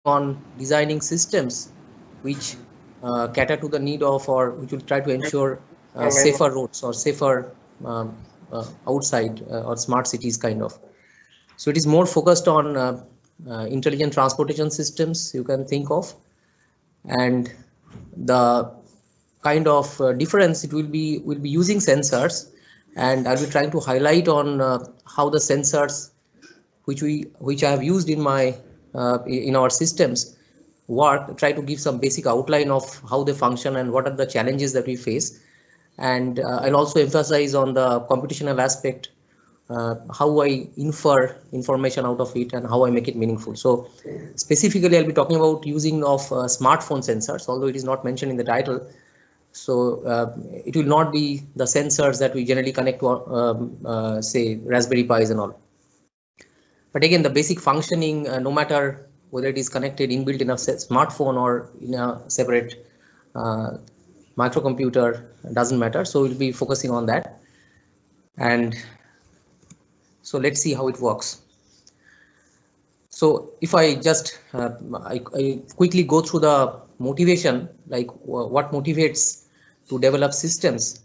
on designing systems which cater to the need of, or which will try to ensure safer roads or safer outside or smart cities kind of. So it is more focused on intelligent transportation systems you can think of, and the kind of difference it will be using sensors, and I'll be trying to highlight on how the sensors which I have used in our systems work, try to give some basic outline of how they function and what are the challenges that we face. And I'll also emphasize on the computational aspect, how I infer information out of it and how I make it meaningful. So specifically, I'll be talking about using of smartphone sensors, although it is not mentioned in the title. So it will not be the sensors that we generally connect to, say, Raspberry Pis and all. But again, the basic functioning, no matter whether it is connected inbuilt in a smartphone or in a separate uh, microcomputer, doesn't matter. So we'll be focusing on that. And so let's see how it works. So if I just I quickly go through the motivation, like what motivates to develop systems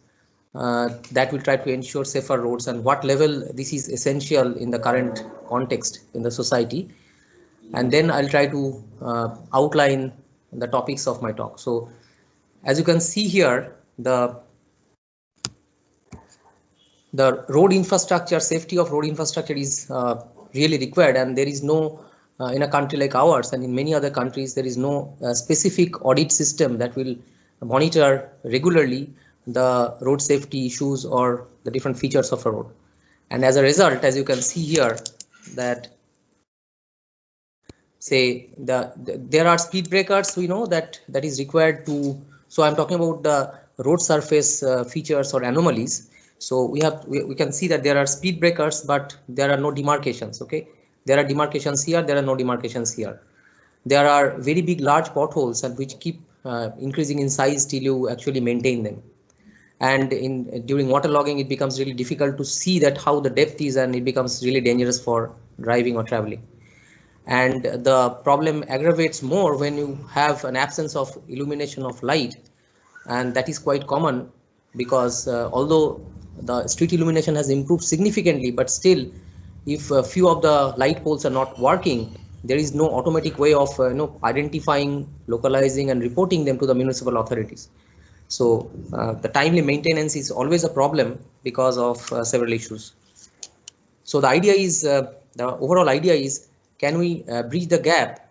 that will try to ensure safer roads, and what level this is essential in the current context in the society. And then I'll try to outline the topics of my talk. So as you can see here, the road infrastructure, safety of road infrastructure is really required, and there is no in a country like ours and in many other countries there is no specific audit system that will monitor regularly the road safety issues or the different features of a road. And as a result, as you can see here, that say there are speed breakers, we know that that is required to. So I'm talking about the road surface features or anomalies. So we can see that there are speed breakers, but there are no demarcations. Okay, there are demarcations here, there are no demarcations here. There are very big large potholes and which keep increasing in size till you actually maintain them. And in during waterlogging it becomes really difficult to see that how the depth is, and it becomes really dangerous for driving or traveling. And the problem aggravates more when you have an absence of illumination of light, and that is quite common because although the street illumination has improved significantly, but still if a few of the light poles are not working, there is no automatic way of identifying, localizing and reporting them to the municipal authorities. So the timely maintenance is always a problem because of several issues. So the overall idea is, can we bridge the gap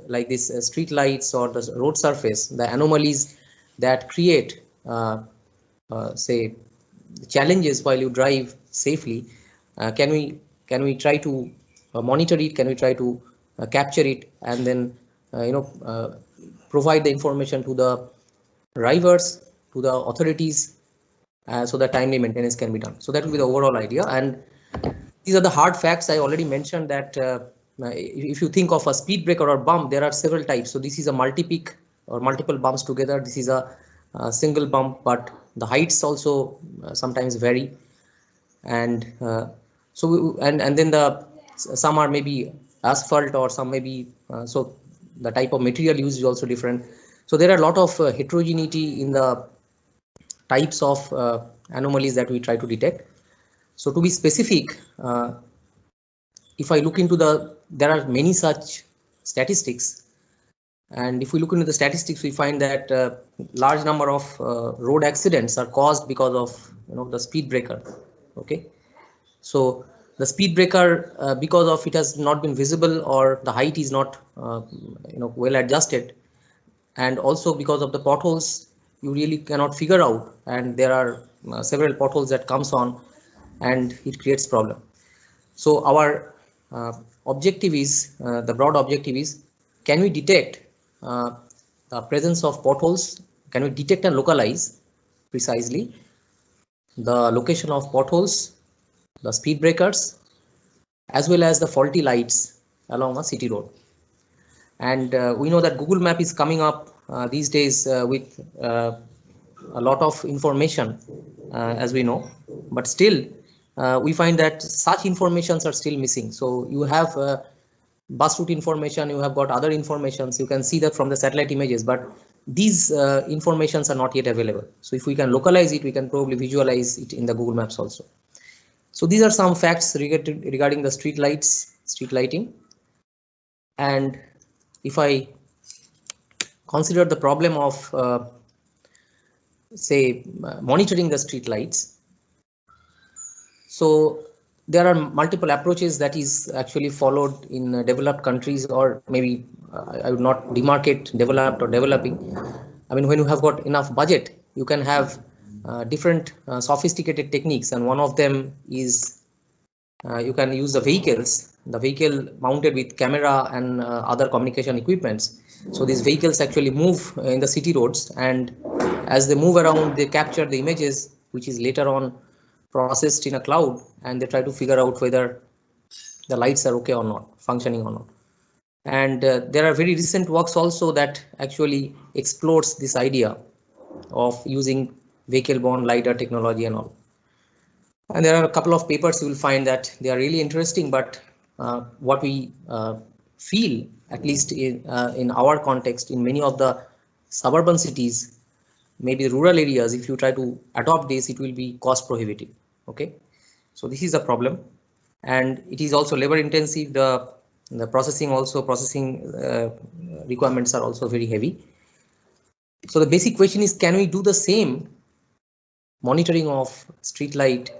like this street lights or the road surface, the anomalies that create say challenges while you drive safely. Can we try to monitor it? Can we try to capture it, and then provide the information to the drivers, to the authorities, so that timely maintenance can be done. So that will be the overall idea. And these are the hard facts. I already mentioned that if you think of a speed breaker or bump, there are several types. So this is a multi-peak or multiple bumps together. This is a single bump, but the heights also sometimes vary. And and then some are maybe asphalt, or some maybe so the type of material used is also different. So there are a lot of heterogeneity in the types of anomalies that we try to detect. So to be specific, if I look into there are many such statistics, and if we look into the statistics, we find that large number of road accidents are caused because of the speed breaker. Okay, so the speed breaker, because of it has not been visible, or the height is not well adjusted, and also because of the potholes, you really cannot figure out, and there are several potholes that comes on, and it creates problem. So our objective is, the broad objective is, can we detect uh, the presence of potholes? Can we detect and localize precisely the location of potholes, the speed breakers, as well as the faulty lights along a city road? And we know that Google Map is coming up these days with a lot of information, as we know, but still we find that such informations are still missing. So you have bus route information, you have got other informations. You can see that from the satellite images, but these informations are not yet available. So if we can localize it, we can probably visualize it in the Google Maps also. So these are some facts regarding the street lights, street lighting. And if I consider the problem of say monitoring the street lights, so there are multiple approaches that is actually followed in developed countries, or maybe I would not demarcate developed or developing. I mean, when you have got enough budget, you can have different sophisticated techniques, and one of them is you can use the vehicle mounted with camera and other communication equipments. So these vehicles actually move in the city roads, and as they move around, they capture the images, which is later on processed in a cloud, and they try to figure out whether the lights are okay or not, functioning or not. And there are very recent works also that actually explores this idea of using vehicle-borne LiDAR technology and all. And there are a couple of papers you will find that they are really interesting, but what we feel, at least in our context, in many of the suburban cities, maybe rural areas, if you try to adopt this, it will be cost prohibitive. Okay, so this is a problem, and it is also labor intensive. The processing requirements are also very heavy. So the basic question is, can we do the same monitoring of street light?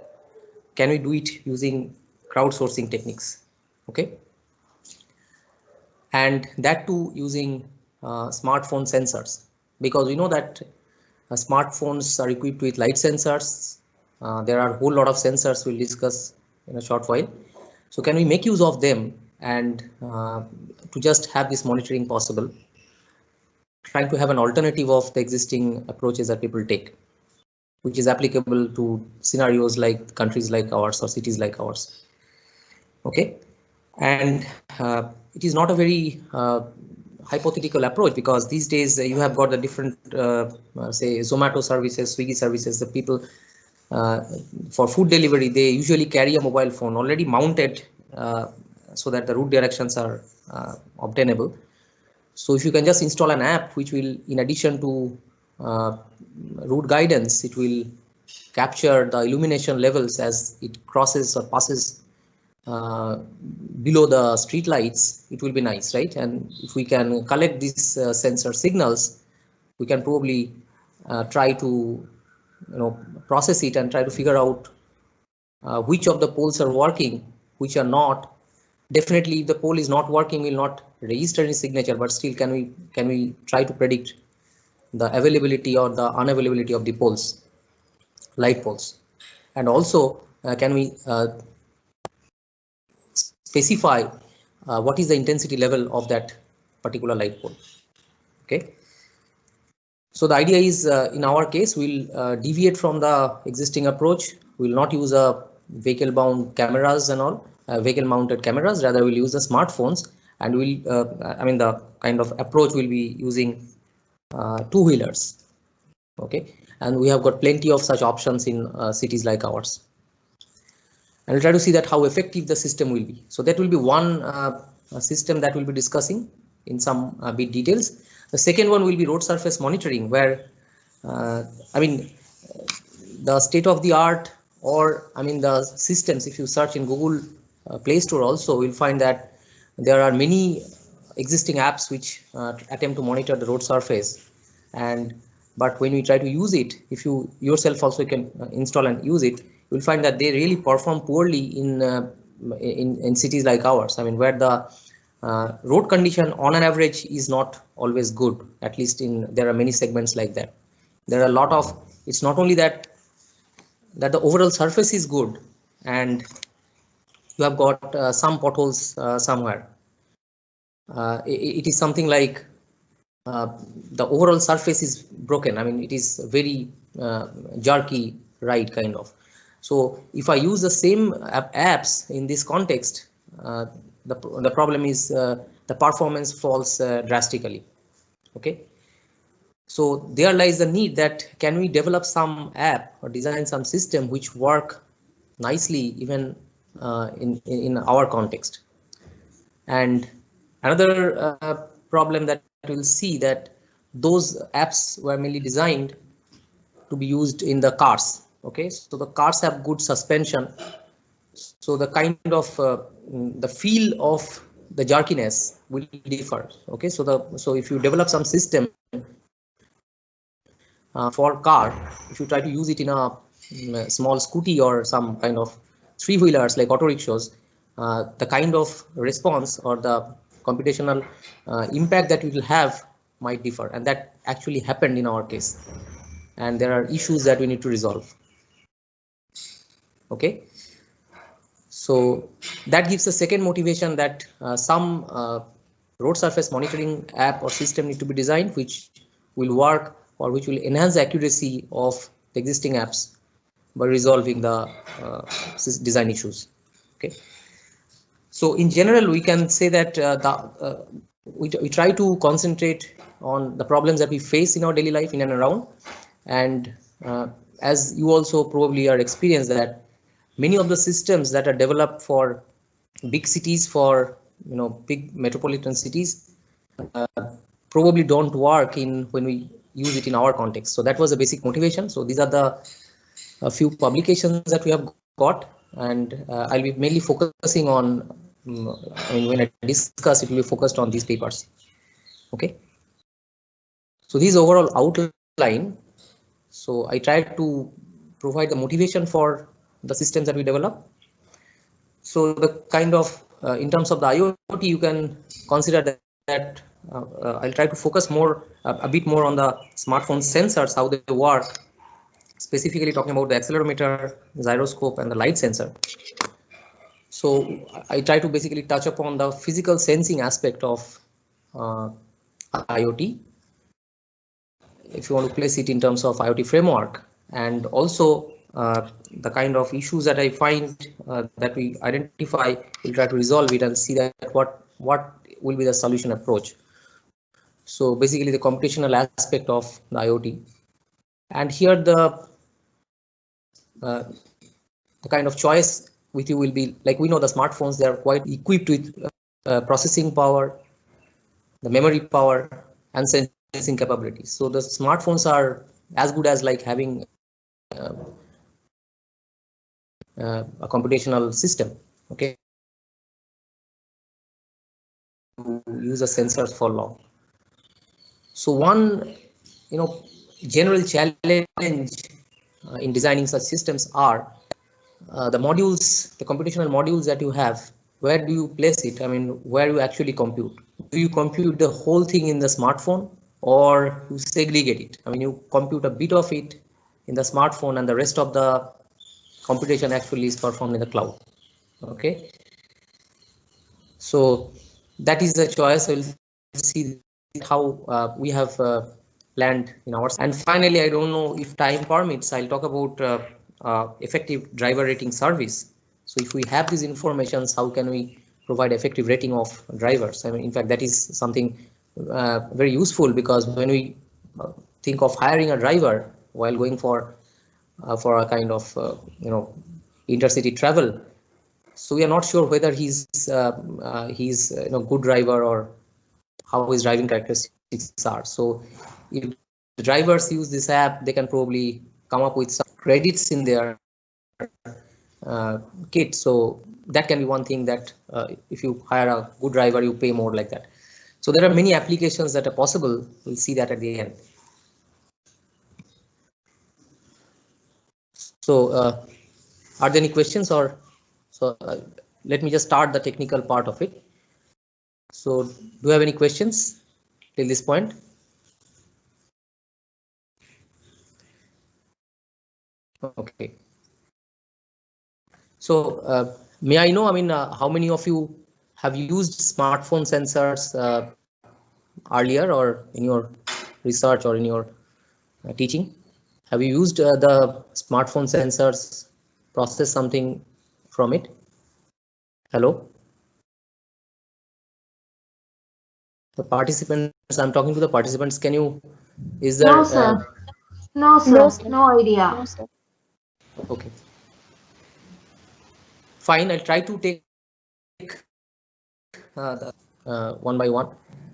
Can we do it using crowdsourcing techniques? Okay, and that too using smartphone sensors, because we know that smartphones are equipped with light sensors. There are a whole lot of sensors we'll discuss in a short while. So can we make use of them and to just have this monitoring possible, trying to have an alternative of the existing approaches that people take, which is applicable to scenarios like countries like ours or cities like ours. Okay, and it is not a very hypothetical approach, because these days you have got the different say Zomato services, Swiggy services. The people for food delivery, they usually carry a mobile phone already mounted so that the route directions are obtainable. So if you can just install an app which will, in addition to route guidance, it will capture the illumination levels as it crosses or passes below the street lights, it will be nice, right? And if we can collect these sensor signals, we can probably try to process it and try to figure out which of the poles are working, which are not. Definitely, if the pole is not working, will not register any signature, but still can we try to predict the availability or the unavailability of the poles, light poles, and also can we specify what is the intensity level of that particular light pole. Okay, so the idea is in our case we'll deviate from the existing approach. We will not use a vehicle bound cameras and all vehicle mounted cameras, rather we'll use the smartphones, and we'll the kind of approach will be using two-wheelers. Okay, and we have got plenty of such options in cities like ours, and we'll try to see that how effective the system will be. So that will be one system that we'll be discussing in some bit details. The second one will be road surface monitoring, where the state of the art, or the systems, if you search in Google Play Store also, you'll find that there are many existing apps which attempt to monitor the road surface, but when we try to use it, if you yourself also can install and use it, you'll find that they really perform poorly in cities like ours. Where the road condition on an average is not always good. At least there are many segments like that. There are a lot of, it's not only that the overall surface is good, and you have got some potholes somewhere. It is something like the overall surface is broken. it is very jerky ride kind of. So if I use the same apps in this context, the problem is the performance falls drastically. Okay, so there lies the need that can we develop some app or design some system which work nicely even in our context. And another problem that we'll see that those apps were mainly designed to be used in the cars. Okay, so the cars have good suspension, so the kind of the feel of the jerkiness will differ. Okay, so if you develop some system for car, if you try to use it in a small scooty or some kind of three-wheelers like auto rickshaws, the kind of response or the computational impact that we will have might differ, and that actually happened in our case. And there are issues that we need to resolve. Okay, so that gives a second motivation that some road surface monitoring app or system need to be designed which will work or which will enhance the accuracy of the existing apps by resolving the design issues. Okay, so in general we can say that we try to concentrate on the problems that we face in our daily life in and around, and as you also probably are experienced that many of the systems that are developed for big cities, for big metropolitan cities, uh, probably don't work in when we use it in our context. So that was a basic motivation. So these are the a few publications that we have got, and I'll be mainly focusing on I mean, when I discuss, it will be focused on these papers. Okay, so this overall outline. So I tried to provide the motivation for the systems that we develop. So the kind of in terms of the IoT, you can consider that I'll try to focus more a bit more on the smartphone sensors, how they work, specifically talking about the accelerometer, gyroscope, and the light sensor. So I try to basically touch upon the physical sensing aspect of IoT, if you want to place it in terms of IoT framework, and also the kind of issues that I find that we identify, we'll try to resolve it and see that what will be the solution approach. So basically the computational aspect of the IoT, and here the kind of choice with you will be like, we know the smartphones, they are quite equipped with processing power, the memory power, and sensing capabilities. So the smartphones are as good as like having a computational system. Okay, to use the sensors for long. So one general challenge in designing such systems are the modules, the computational modules that you have. Where do you place it? I mean, where you actually compute? Do you compute the whole thing in the smartphone, or you segregate it? I mean, you compute a bit of it in the smartphone and the rest of the computation actually is performed in the cloud. Okay, so that is the choice. We'll see how we have planned in ours. And finally, I don't know if time permits, I'll talk about effective driver rating service. So if we have these informations, how can we provide effective rating of drivers? I mean, in fact, that is something very useful, because when we think of hiring a driver while going for a kind of intercity travel, so we are not sure whether he's good driver or how his driving characteristics are. So if the drivers use this app, they can probably come up with some credits in their kit. So that can be one thing that if you hire a good driver, you pay more, like that. So there are many applications that are possible. We'll see that at the end. So are there any questions, or so let me just start the technical part of it. So do you have any questions till this point? Okay. So may I know, I mean, how many of you have used smartphone sensors earlier, or in your research or in your teaching? Have you used the smartphone sensors, process something from it? Hello? The participants, I'm talking to the participants. Can you, is there? No, sir. No, No, sir. sir. No idea. No, sir. Okay. Fine, I'll try to take one by one,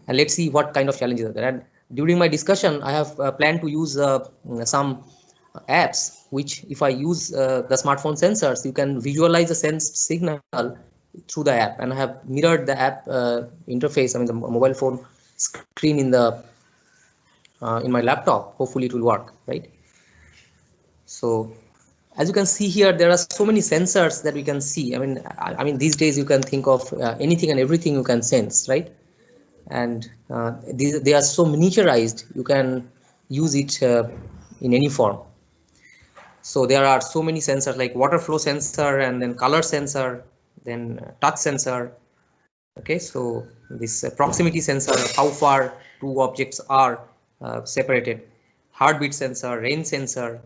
and let's see what kind of challenges are there. And during my discussion, I have planned to use some apps which, if I use the smartphone sensors, you can visualize the sensed signal through the app, and I have mirrored the app interface, I mean the mobile phone screen in my laptop. Hopefully it will work, right? So as you can see here, there are so many sensors that we can see. I mean these days you can think of anything and everything you can sense, right? And they are so miniaturized, you can use it in any form. So there are so many sensors like water flow sensor, and then color sensor, then touch sensor. Okay, so this proximity sensor, how far two objects are separated, heartbeat sensor, rain sensor.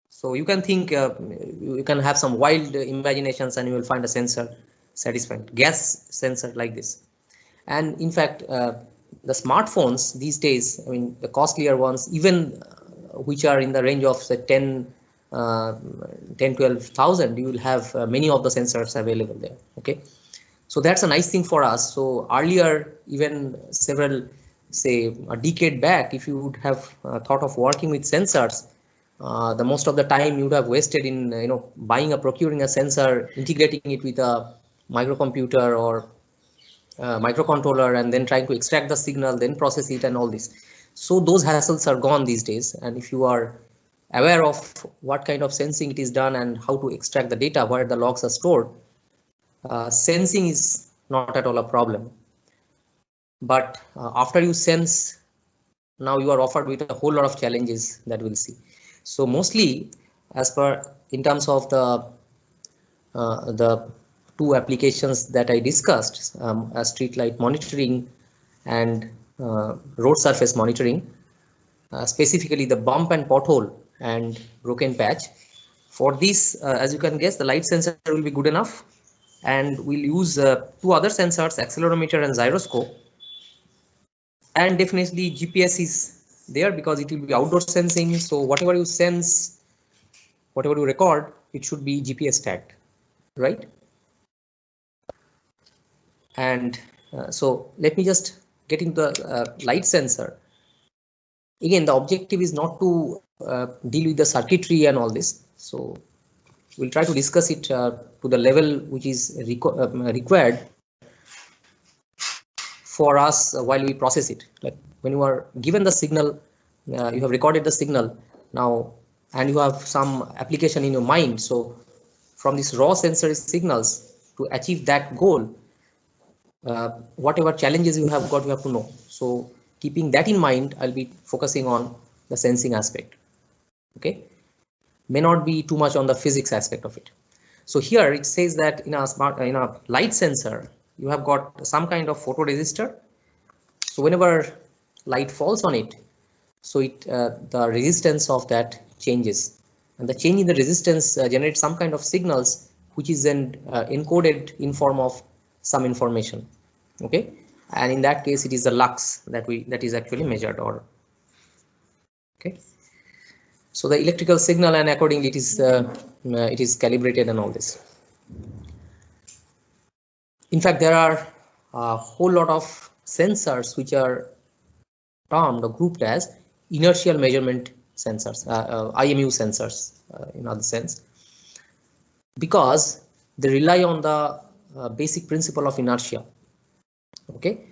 So you can think, you can have some wild imaginations and you will find a sensor satisfying. Gas sensor like this. And in fact, the smartphones these days, I mean the costlier ones, even which are in the range of say 12,000, you will have many of the sensors available there. Okay, so that's a nice thing for us. So earlier, even several, say a decade back, if you would have thought of working with sensors, the most of the time you would have wasted in procuring a sensor, integrating it with a microcomputer or microcontroller, and then trying to extract the signal, then process it and all this. So those hassles are gone these days. And if you are aware of what kind of sensing it is done and how to extract the data, where the logs are stored, sensing is not at all a problem. But after you sense, now you are offered with a whole lot of challenges that we'll see. So mostly, as per in terms of the two applications that I discussed, street light monitoring and road surface monitoring, specifically the bump and pothole and broken patch. For this, as you can guess, the light sensor will be good enough, and we'll use two other sensors, accelerometer and gyroscope. And definitely GPS is there because it will be outdoor sensing. So whatever you sense, whatever you record, it should be GPS tagged, right? And so let me just get into the light sensor. Again, the objective is not to deal with the circuitry and all this. So we'll try to discuss it to the level which is required for us while we process it. Like when you are given the signal, you have recorded the signal now, and you have some application in your mind. So from these raw sensory signals, to achieve that goal, whatever challenges you have got, you have to know. So keeping that in mind, I'll be focusing on the sensing aspect. Okay, may not be too much on the physics aspect of it. So here it says that in a light sensor, you have got some kind of photoresistor. So whenever light falls on it, so the resistance of that changes, and the change in the resistance generates some kind of signals, which is then encoded in form of some information. Okay, and in that case, it is the lux that is actually measured. Or okay, so the electrical signal, and accordingly it is calibrated and all this. In fact, there are a whole lot of sensors which are termed or grouped as inertial measurement sensors, IMU sensors in other sense, because they rely on the basic principle of inertia. Okay,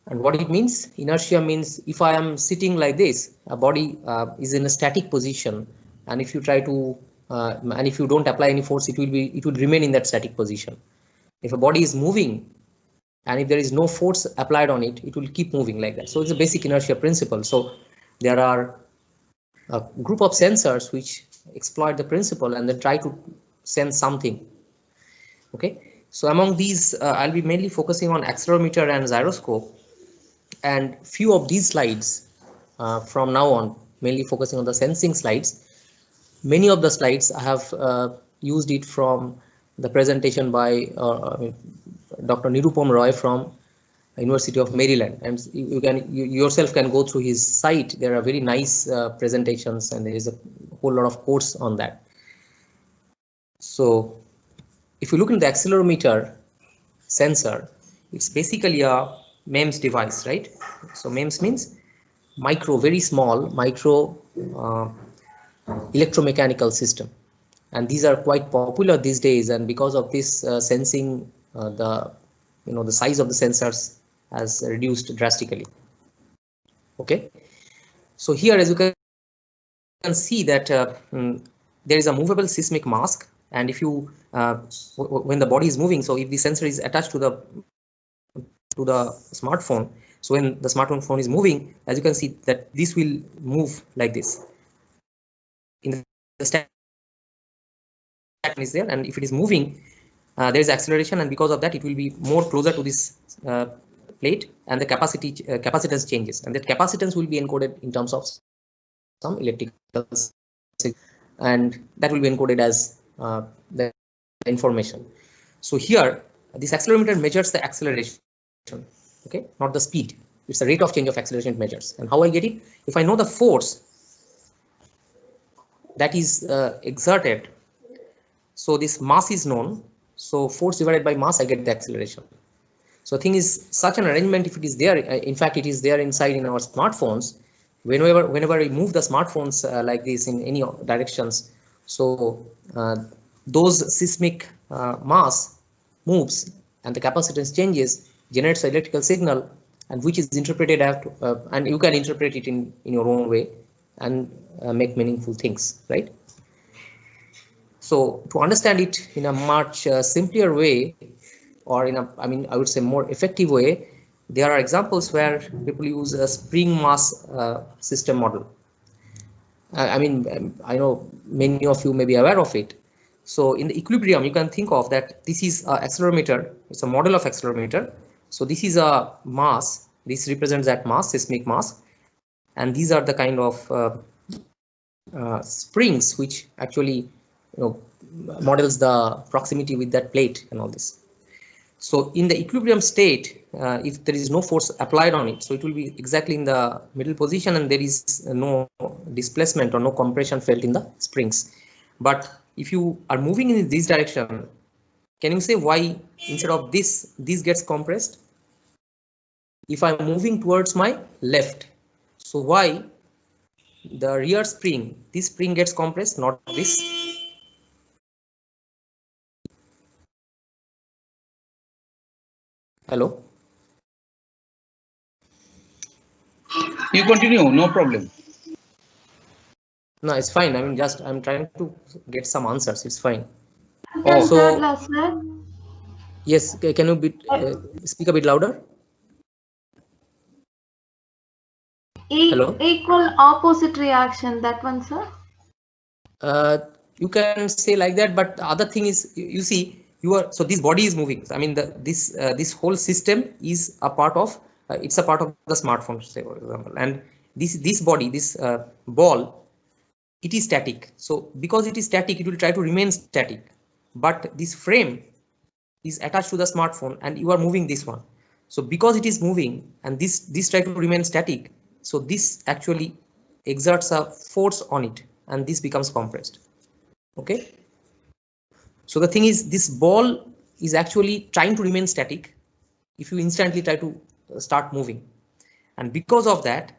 and what it means, inertia means if I am sitting like this, a body is in a static position, and if you try to and if you don't apply any force, it will remain in that static position. If a body is moving, and if there is no force applied on it, it will keep moving like that. So it's a basic inertia principle. So there are a group of sensors which exploit the principle and then try to sense something. Okay, so among these, I'll be mainly focusing on accelerometer and gyroscope, and few of these slides from now on, mainly focusing on the sensing slides. Many of the slides I have used it from the presentation by Dr. Nirupam Roy from University of Maryland, and you yourself can go through his site. There are very nice presentations, and there is a whole lot of course on that. So if you look in the accelerometer sensor, it's basically a MEMS device, right? So MEMS means micro, very small micro electromechanical system, and these are quite popular these days. And because of this sensing, the the size of the sensors has reduced drastically. Okay, so here as you can see that there is a movable seismic mask, and if you when the body is moving, so if the sensor is attached to the smartphone, so when the smartphone phone is moving, as you can see that this will move like this. In the stack is there, and if it is moving, there is acceleration, and because of that it will be more closer to this plate, and the capacitance changes, and that capacitance will be encoded in terms of some electrical, and that will be encoded as the information. So here this accelerometer measures the acceleration, okay, not the speed. It's the rate of change of acceleration it measures. And how I get it? If I know the force that is exerted, so this mass is known, so force divided by mass, I get the acceleration. So thing is, such an arrangement, if it is there, in fact it is there inside in our smartphones, whenever we move the smartphones like this in any directions, so those seismic mass moves and the capacitance changes, generates an electrical signal, and which is interpreted after, and you can interpret it in your own way and make meaningful things, right? So to understand it in a much simpler way, or in a, I would say more effective way, there are examples where people use a spring mass system model. I know many of you may be aware of it. So in the equilibrium, you can think of that this is an accelerometer. It's a model of accelerometer. So this is a mass. This represents that mass, seismic mass, and these are the kind of springs which actually models the proximity with that plate and all this. So in the equilibrium state, if there is no force applied on it, so it will be exactly in the middle position, and there is no displacement or no compression felt in the springs. But if you are moving in this direction, can you say why instead of this gets compressed? If I'm moving towards my left, so why the rear spring, this spring gets compressed, not this? Hello? You continue, no problem. No, it's fine. I'm trying to get some answers. It's fine. Yes, So, sir. yes, can you speak a bit louder? Hello? Equal opposite reaction, that one, sir? You can say like that, but the other thing is, you see, so this body is moving. I mean, this whole system is a part of, it's a part of the smartphone, say, for example, and this body, this ball, it is static. So because it is static, it will try to remain static, but this frame is attached to the smartphone and you are moving this one. So because it is moving and this try to remain static, so this actually exerts a force on it and this becomes compressed. Okay. So the thing is, this ball is actually trying to remain static if you instantly try to start moving, and because of that,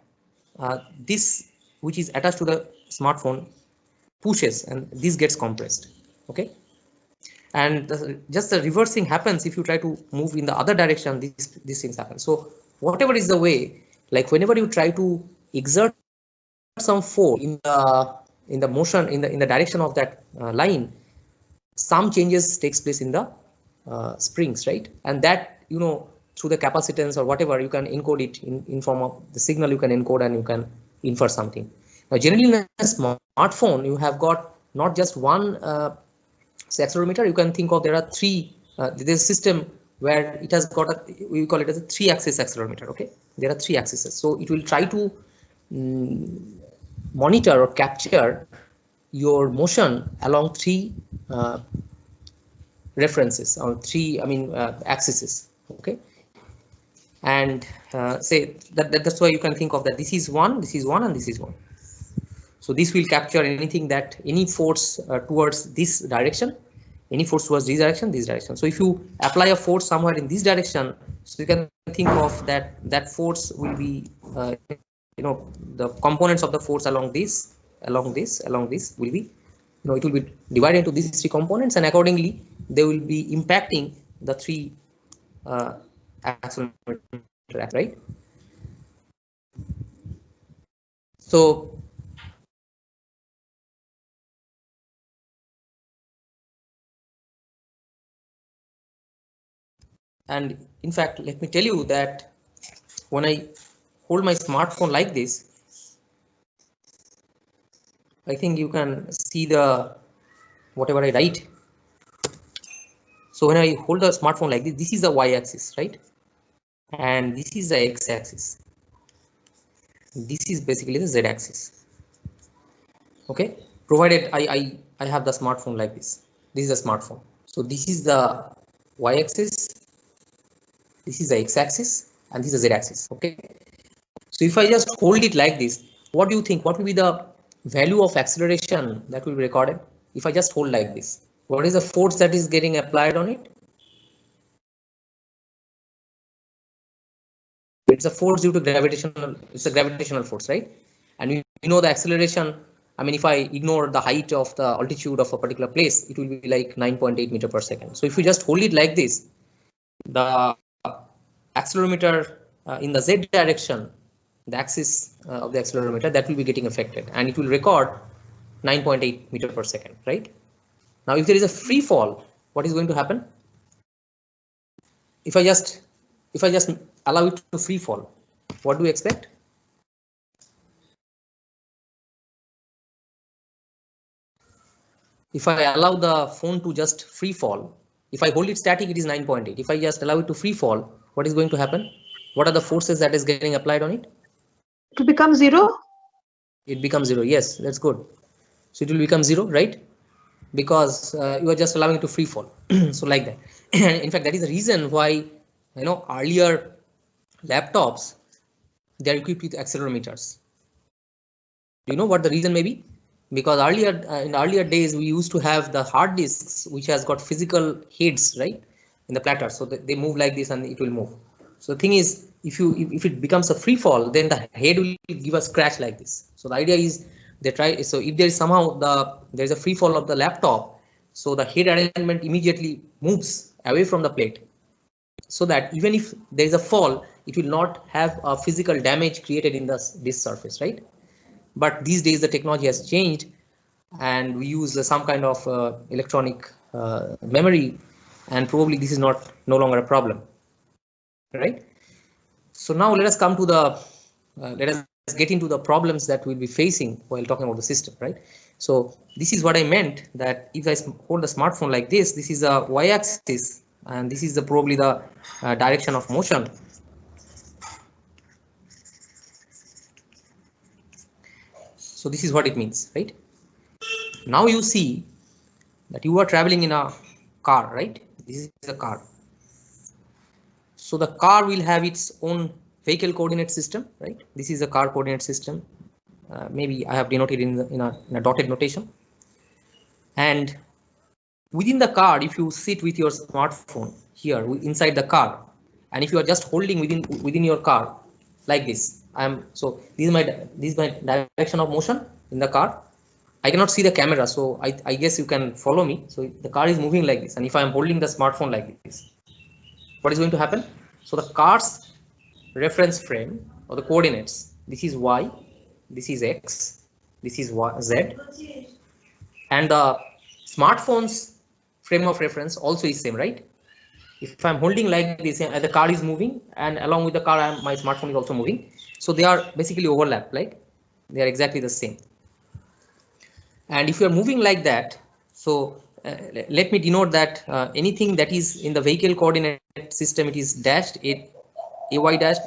this which is attached to the smartphone pushes and this gets compressed. Okay. And just the reversing happens if you try to move in the other direction. These things happen. So whatever is the way, like whenever you try to exert some force in the motion in the direction of that line, some changes takes place in the springs, right? And that, through the capacitance or whatever, you can encode it in form of the signal. You can encode and you can infer something. Now generally in a smartphone, you have got not just one accelerometer. You can think of there are three. There's a system where it has got we call it as a 3-axis accelerometer. Okay, there are 3 axes, so it will try to monitor or capture your motion along 3 references, on 3 axes. Okay, and say that's why you can think of that this is one, and this is one. So this will capture anything, that any force towards this direction, any force towards this direction. So if you apply a force somewhere in this direction, so you can think of that force will be, the components of the force along this will be, it will be divided into these three components, and accordingly they will be impacting the three accelerometer, right? So and in fact, let me tell you that when I hold my smartphone like this, I think you can see the whatever I write. So when I hold the smartphone like this is the y-axis, right? And this is the x-axis. This is basically the z-axis. Okay, provided I have the smartphone like this. This is a smartphone. So this is the y-axis, this is the x-axis, and this is the z-axis. Okay. So if I just hold it like this, what do you think? What will be the value of acceleration that will be recorded? If I just hold like this, what is the force that is getting applied on it? It's a force due to gravitational, it's a gravitational force, right? And we know the acceleration, I mean, if I ignore the height of the altitude of a particular place, it will be like 9.8 meter per second. So if you just hold it like this, the accelerometer in the z direction, the axis of the accelerometer, that will be getting affected, and it will record 9.8 meter per second, right? Now, if there is a free fall, what is going to happen? If I just allow it to free fall, what do you expect? If I allow the phone to just free fall, if I hold it static, it is 9.8. If I just allow it to free fall, what is going to happen? What are the forces that is getting applied on it? It will become 0. It becomes 0. Yes, that's good. So it will become 0, right? Because you are just allowing it to free fall. So like that. In fact, that is the reason why, earlier laptops, they are equipped with accelerometers. Do you know what the reason may be? Because earlier in earlier days, we used to have the hard disks which has got physical heads, right, in the platter, so they move like this and it will move. So the thing is, if it becomes a free fall, then the head will give a scratch like this. So the idea is they try, so if there is somehow there is a free fall of the laptop, so the head arrangement immediately moves away from the plate, so that even if there is a fall, it will not have a physical damage created in this surface, right? But these days the technology has changed, and we use some kind of electronic memory, and probably this is no longer a problem, right? So now let us come to the let us get into the problems that we'll be facing while talking about the system, right? So this is what I meant, that if I hold the smartphone like this is a y-axis, and this is probably the direction of motion. So this is what it means, right? Now you see that you are traveling in a car, right? This is a car. So the car will have its own vehicle coordinate system, right? This is a car coordinate system. Maybe I have denoted in a dotted notation. And within the car, if you sit with your smartphone here inside the car, and if you are just holding within your car like this, so this is my direction of motion in the car. I cannot see the camera, so I guess you can follow me. So the car is moving like this, and if I am holding the smartphone like this, what is going to happen? So the car's reference frame or the coordinates, this is y, this is x, this is z, and the smartphone's frame of reference also is same, right? If I'm holding like this, the car is moving, and along with the car, my smartphone is also moving. So they are basically overlapped, like they are exactly the same. And if you are moving like that, so let me denote that anything that is in the vehicle coordinate system, it is dashed, ay dashed,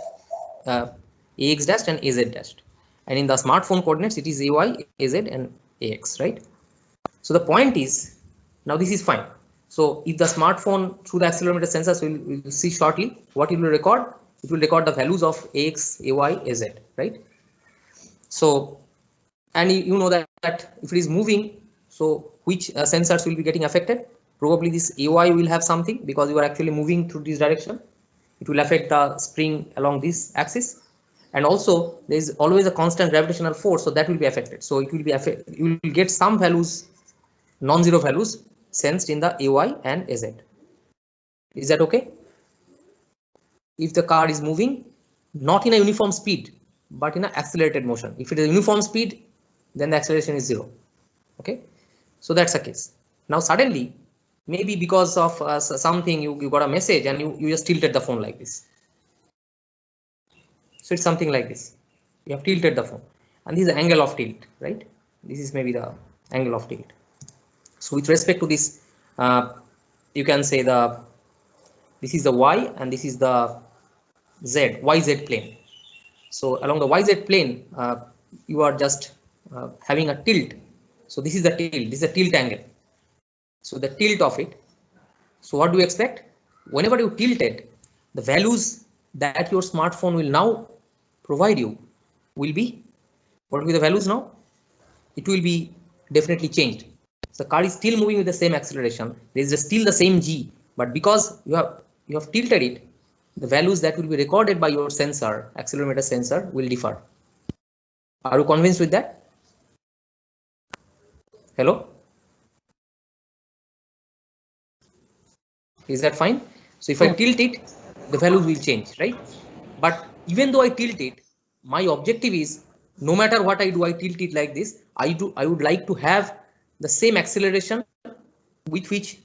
ax dashed, and az dashed. And in the smartphone coordinates, it is ay, az, and ax, right? So the point is, now this is fine. So if the smartphone through the accelerometer sensors, we'll see shortly what it will record. It will record the values of ax, ay, az, right? So, and you know that if it is moving, so which sensors will be getting affected? probably this AY will have something because you are actually moving through this direction. It will affect the spring along this axis. And also there is always a constant gravitational force, so that will be affected. So it will be affected. You will get some values, non-zero values sensed in the AY and AZ. Is that okay? If the car is moving not in a uniform speed but in an accelerated motion. If it is a uniform speed, then the acceleration is 0. Okay, so that's the case. Now suddenly, maybe because of something, you got a message and you just tilted the phone like this. So it's something like this. You have tilted the phone, and this is the angle of tilt, right? This is maybe the angle of tilt. So with respect to this, you can say this is the y and this is the z, yz plane. So along the yz plane, you are just having a tilt. So this is the tilt. This is a tilt angle. So the tilt of it. So what do you expect? Whenever you tilt it, the values that your smartphone will now provide you will be, what will be the values now? It will be definitely changed. So the car is still moving with the same acceleration. There is still the same g, but because you have tilted it, the values that will be recorded by your sensor, accelerometer sensor, will differ. Are you convinced with that? Hello? Is that fine? So if I tilt it, the values will change, right? But even though I tilt it, my objective is, no matter what I do, I tilt it like this. I would like to have the same acceleration with which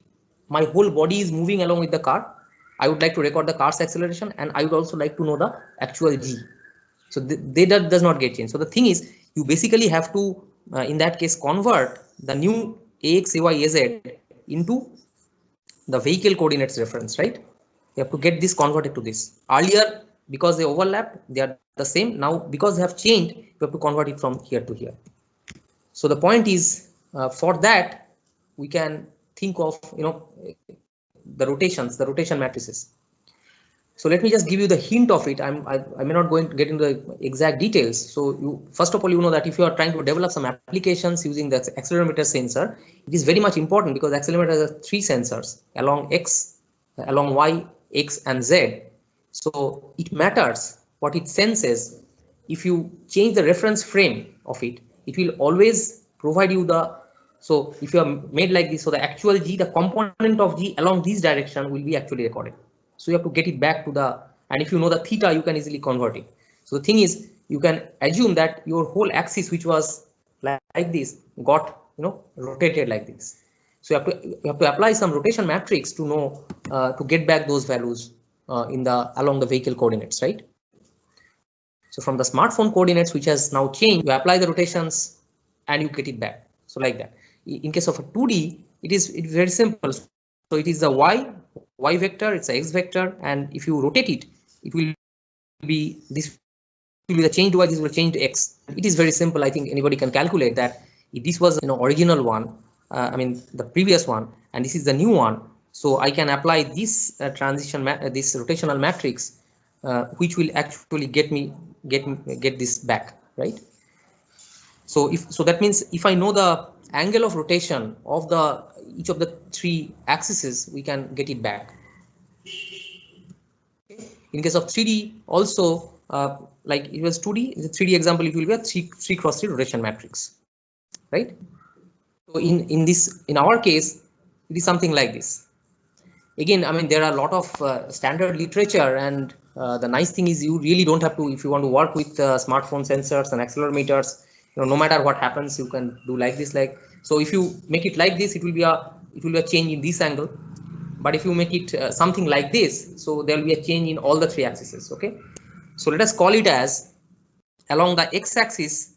my whole body is moving along with the car. I would like to record the car's acceleration, and I would also like to know the actual g. So that does not get changed. So the thing is, you basically have to, in that case, convert the new AX, AY, AZ into the vehicle coordinates reference, right? You have to get this converted to this. Earlier, because they overlapped, they are the same. Now, because they have changed, you have to convert it from here to here. So the point is, for that, we can think of, the rotations, the rotation matrices. So let me just give you the hint of it. I may not going to get into the exact details. So first of all, you know that if you are trying to develop some applications using the accelerometer sensor, it is very much important because accelerometer has 3 sensors along X, along Y, X and Z. So it matters what it senses. If you change the reference frame of it, it will always provide you so if you are made like this, so the actual G, the component of G along this direction will be actually recorded. So you have to get it back to and if you know the theta, you can easily convert it. So the thing is, you can assume that your whole axis, which was like this, got rotated like this. So you have to apply some rotation matrix to know to get back those values along the vehicle coordinates, right? So from the smartphone coordinates, which has now changed, you apply the rotations and you get it back. So like that. In case of a 2D, it's very simple. So it is the y vector, it's a x vector, and if you rotate it, it will be this will be the change to y, this will change to x. It is very simple. I think anybody can calculate that. If this was original one, I mean the previous one, and this is the new one, so I can apply this this rotational matrix, which will actually get this back, right? So that means if I know the angle of rotation of each of the 3 axes, we can get it back. In case of 3D, also like it was 2D, the 3D example, it will be a 3 cross 3 rotation matrix, right? So in our case, it is something like this. Again, I mean, there are a lot of standard literature, and the nice thing is you really don't have to, if you want to work with smartphone sensors and accelerometers, no matter what happens, you can do like this. So if you make it like this, it will be a change in this angle. But if you make it something like this, so there will be a change in all the 3 axes. Okay, so let us call it as, along the x-axis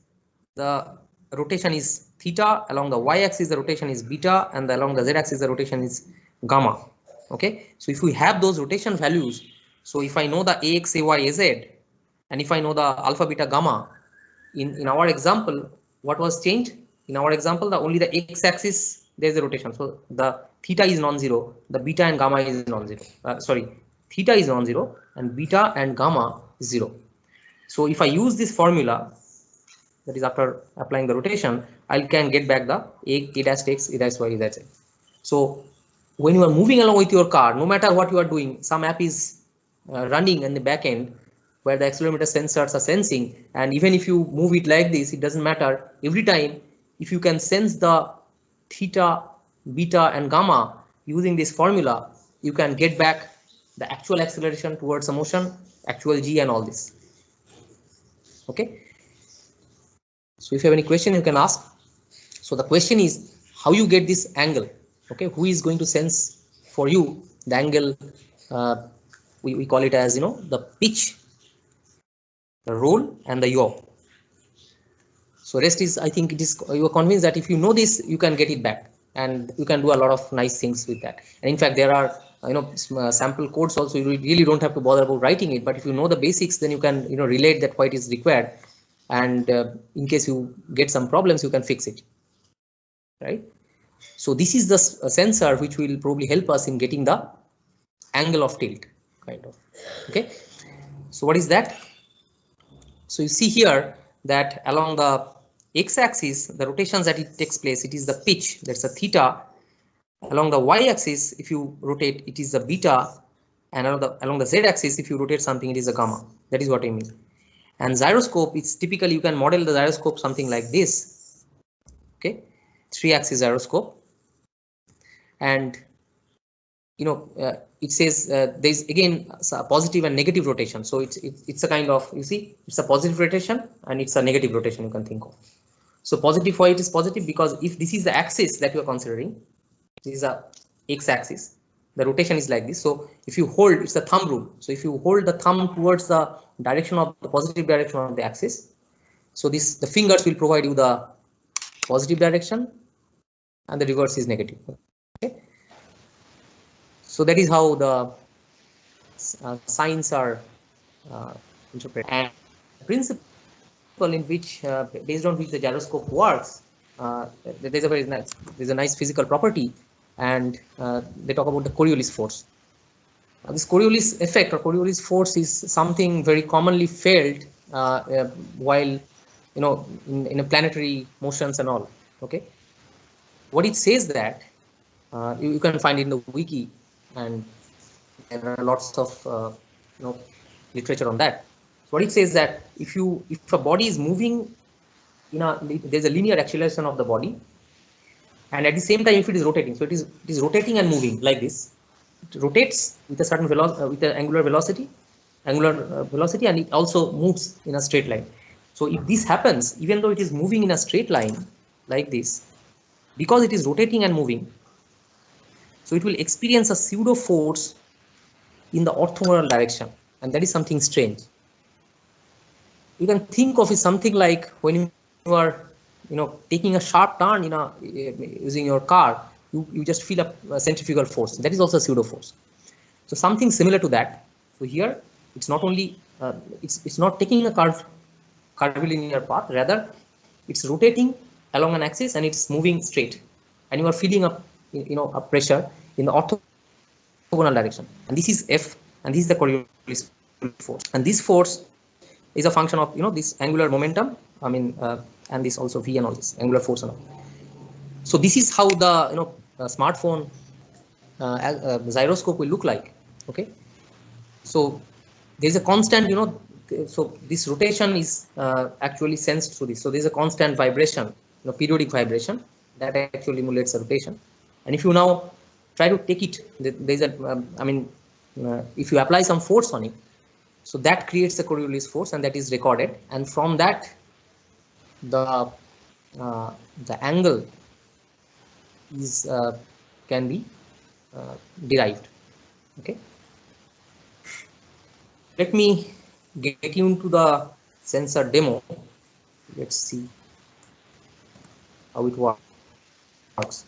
the rotation is theta, along the y-axis the rotation is beta, and along the z-axis the rotation is gamma. Okay, so if we have those rotation values, so if I know the ax, ay, az, and if I know the alpha, beta, gamma, in our example, what was changed? In our example, only the x-axis there is a rotation, so the theta is non-zero, the beta and gamma is non-zero. Theta is non-zero and beta and gamma is 0. So if I use this formula, that is after applying the rotation, I can get back the a dash x, a dash y, a dash z. So when you are moving along with your car, no matter what you are doing, some app is running in the back end where the accelerometer sensors are sensing, and even if you move it like this, it doesn't matter. Every time, if you can sense the theta, beta, and gamma using this formula, you can get back the actual acceleration towards a motion, actual g, and all this. Okay. So if you have any question, you can ask. So the question is how you get this angle. Okay, who is going to sense for you the angle? We call it as the pitch, the roll, and the yaw. So rest is, I think it is, you are convinced that if you know this, you can get it back, and you can do a lot of nice things with that. And in fact, there are sample codes also. You really don't have to bother about writing it, but if you know the basics, then you can relate that what is required, and in case you get some problems, you can fix it, right? So this is the sensor which will probably help us in getting the angle of tilt, kind of. Okay, so what is that? So you see here that along the x-axis, the rotations that it takes place, it is the pitch, that's a theta. Along the y-axis, if you rotate, it is the beta, and along the z-axis, if you rotate something, it is a gamma. That is what I mean. And gyroscope, it's typically, you can model the gyroscope something like this. Okay, 3-axis gyroscope, and it says there's again a positive and negative rotation. So it's a kind of, you see, it's a positive rotation and it's a negative rotation, you can think of. So positive, why it is positive? Because if this is the axis that you are considering, this is a x-axis, the rotation is like this. So if you hold, it's the thumb rule. So if you hold the thumb towards the direction of the positive direction of the axis, so the fingers will provide you the positive direction, and the reverse is negative. Okay. So that is how the signs are interpreted. And the principle in which, based on which the gyroscope works, there's a nice physical property, and they talk about the Coriolis force. This Coriolis effect or Coriolis force is something very commonly felt while in a planetary motions and all. Okay, what it says that you can find it in the wiki, and there are lots of literature on that. So what it says that if a body is moving there's a linear acceleration of the body, and at the same time if it is rotating, so it is rotating and moving like this. It rotates with a certain velocity, with an angular velocity, and it also moves in a straight line. So if this happens, even though it is moving in a straight line like this, because it is rotating and moving, so it will experience a pseudo force in the orthogonal direction, and that is something strange. You can think of it something like when you are taking a sharp turn using your car, you just feel a centrifugal force. That is also a pseudo force. So something similar to that. So here it's not only it's not taking a curvilinear path, rather it's rotating along an axis and it's moving straight, and you are feeling a pressure in the orthogonal direction, and this is F, and this is the Coriolis force, and this force is a function of this angular momentum, and this also V and all this angular force and all. So this is how the smartphone gyroscope will look like. Okay, so there's a constant so this rotation is actually sensed through this. So there's a constant vibration, periodic vibration that actually emulates a rotation. And if you now try to take it, there's a if you apply some force on it, so that creates a Coriolis force, and that is recorded, and from that the angle is can be derived. Okay, let me get you into the sensor demo. Let's see how it works.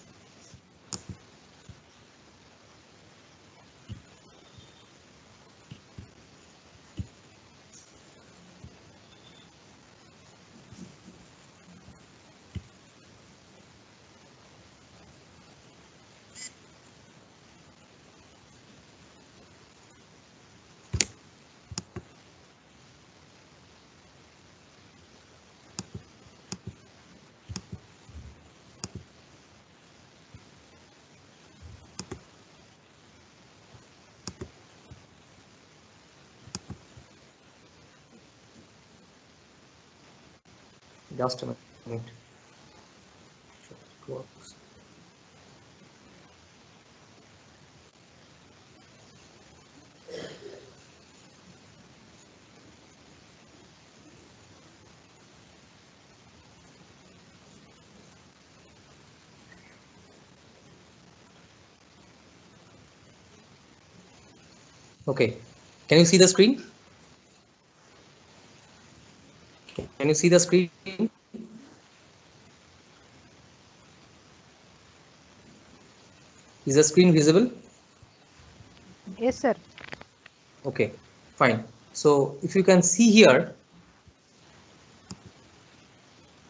Just a minute. Works. Okay, can you see the screen? Can you see the screen? Is the screen visible? Yes, sir. Okay, fine. So if you can see here,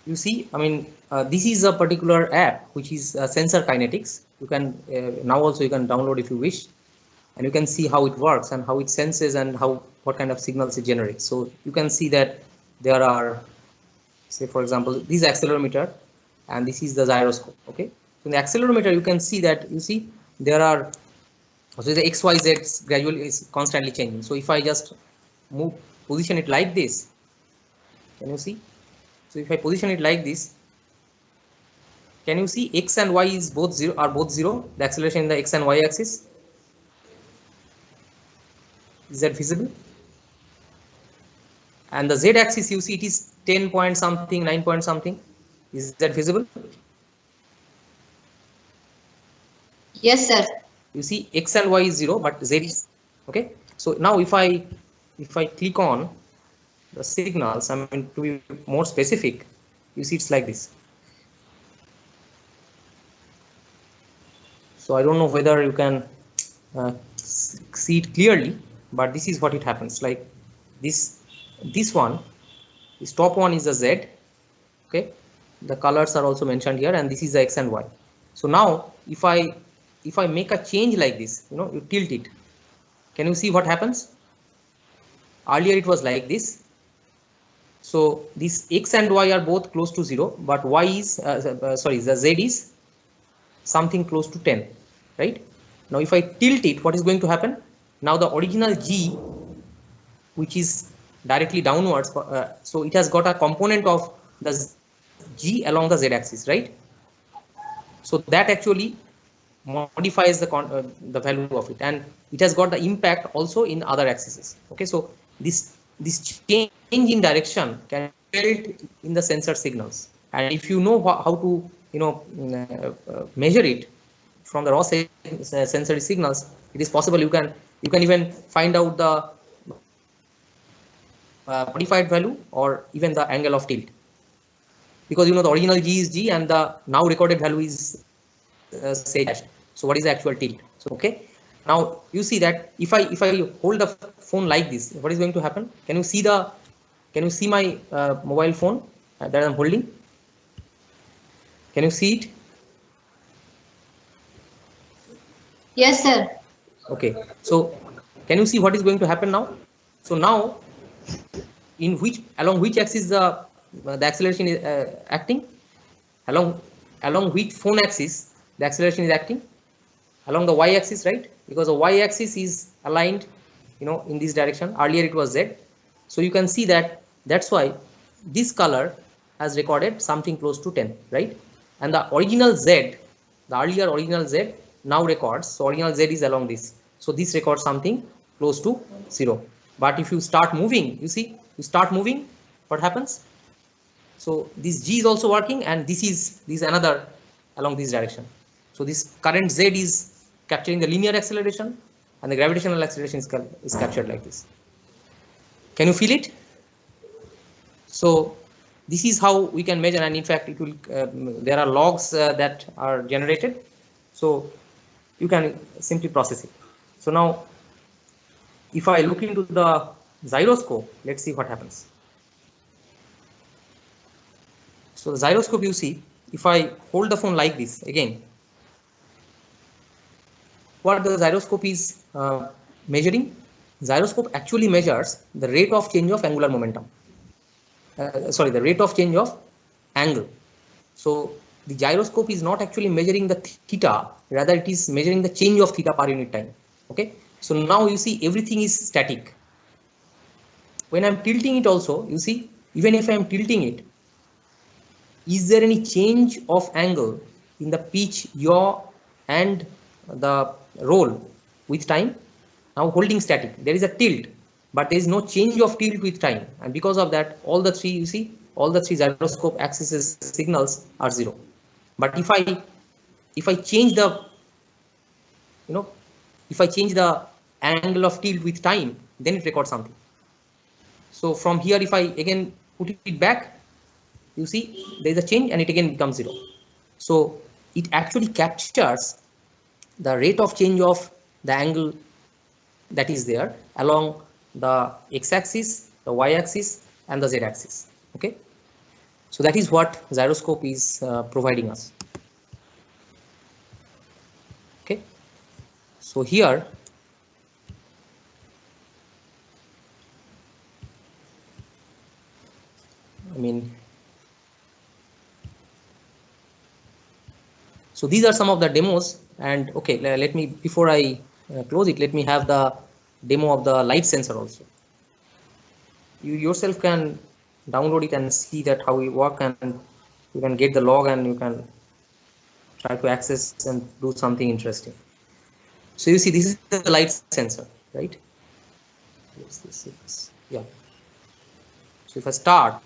you see, I mean, this is a particular app which is Sensor Kinetics. You can now also you can download if you wish, and you can see how it works and how it senses and what kind of signals it generates. So you can see that there are, say for example, this is accelerometer and this is the gyroscope. Okay, so in the accelerometer you can see that there are, so the XYZ gradually is constantly changing. So if I just position it like this, can you see? So if I position it like this, can you see X and Y is both zero, the acceleration in the X and Y axis? Is that visible? And the Z axis, you see it is 10 point something, 9 point something. Is that visible? Yes, sir. You see X and Y is 0, but Z is, okay. So now if I click on the signals, I mean to be more specific, you see it's like this. So I don't know whether you can see it clearly, but this is what it happens. Like this one, this top one is the Z, okay. The colors are also mentioned here, and this is the X and Y. So now if I make a change like this, you know, you tilt it, can you see what happens? Earlier it was like this. So this X and Y are both close to 0, but Y is the Z is something close to 10, right? Now if I tilt it, what is going to happen? Now the original G, which is directly downwards, so it has got a component of the G along the Z axis, right? So that actually modifies the value of it, and it has got the impact also in other axes. Okay, so this change in direction can be felt in the sensor signals, and if you know how to measure it from the raw sensory signals, it is possible you can even find out the modified value or even the angle of tilt, because you know the original G is G and the now recorded value is say dash. So what is the actual tilt? So okay, now you see that if I hold the phone like this, what is going to happen? Can you see my mobile phone that I'm holding? Can you see it? Yes, sir. Okay, so can you see what is going to happen now? So now along which axis the acceleration is acting? Along which phone axis the acceleration is acting? Along the Y axis, right? Because the Y axis is aligned, you know, in this direction. Earlier it was Z. So you can see that that's why this color has recorded something close to 10, right? And the original Z, the earlier original Z now records, so original Z is along this. So this records something close to 0. But if you start moving, you see, you start moving, what happens? So this G is also working, and this is another along this direction. So this current Z is capturing the linear acceleration, and the gravitational acceleration is captured like this. Can you feel it? So this is how we can measure, and in fact it will there are logs that are generated, so you can simply process it. So now if I look into the gyroscope, let's see what happens. So the gyroscope, you see, if I hold the phone like this again, what the gyroscope is measuring? Gyroscope actually measures the rate of change of angular momentum. The rate of change of angle. So the gyroscope is not actually measuring the theta, rather it is measuring the change of theta per unit time. Okay, so now you see everything is static. When I'm tilting it also, you see, even if I'm tilting it, is there any change of angle in the pitch, yaw, and the roll with time? Now holding static, there is a tilt, but there is no change of tilt with time, and because of that, all the three, you see, all the three gyroscope axis signals are 0. But if I change the, if I change the angle of tilt with time, then it records something. So from here, if I again put it back, you see there is a change and it again becomes 0. So it actually captures the rate of change of the angle that is there along the x-axis, the y-axis, and the z-axis. Okay, so that is what gyroscope is providing us. Okay, so here so these are some of the demos, and okay, let me, before I close it, let me have the demo of the light sensor also. You yourself can download it and see that how it works, and you can get the log and you can try to access and do something interesting. So you see, this is the light sensor, right? Yes, this is, yeah. So if I start,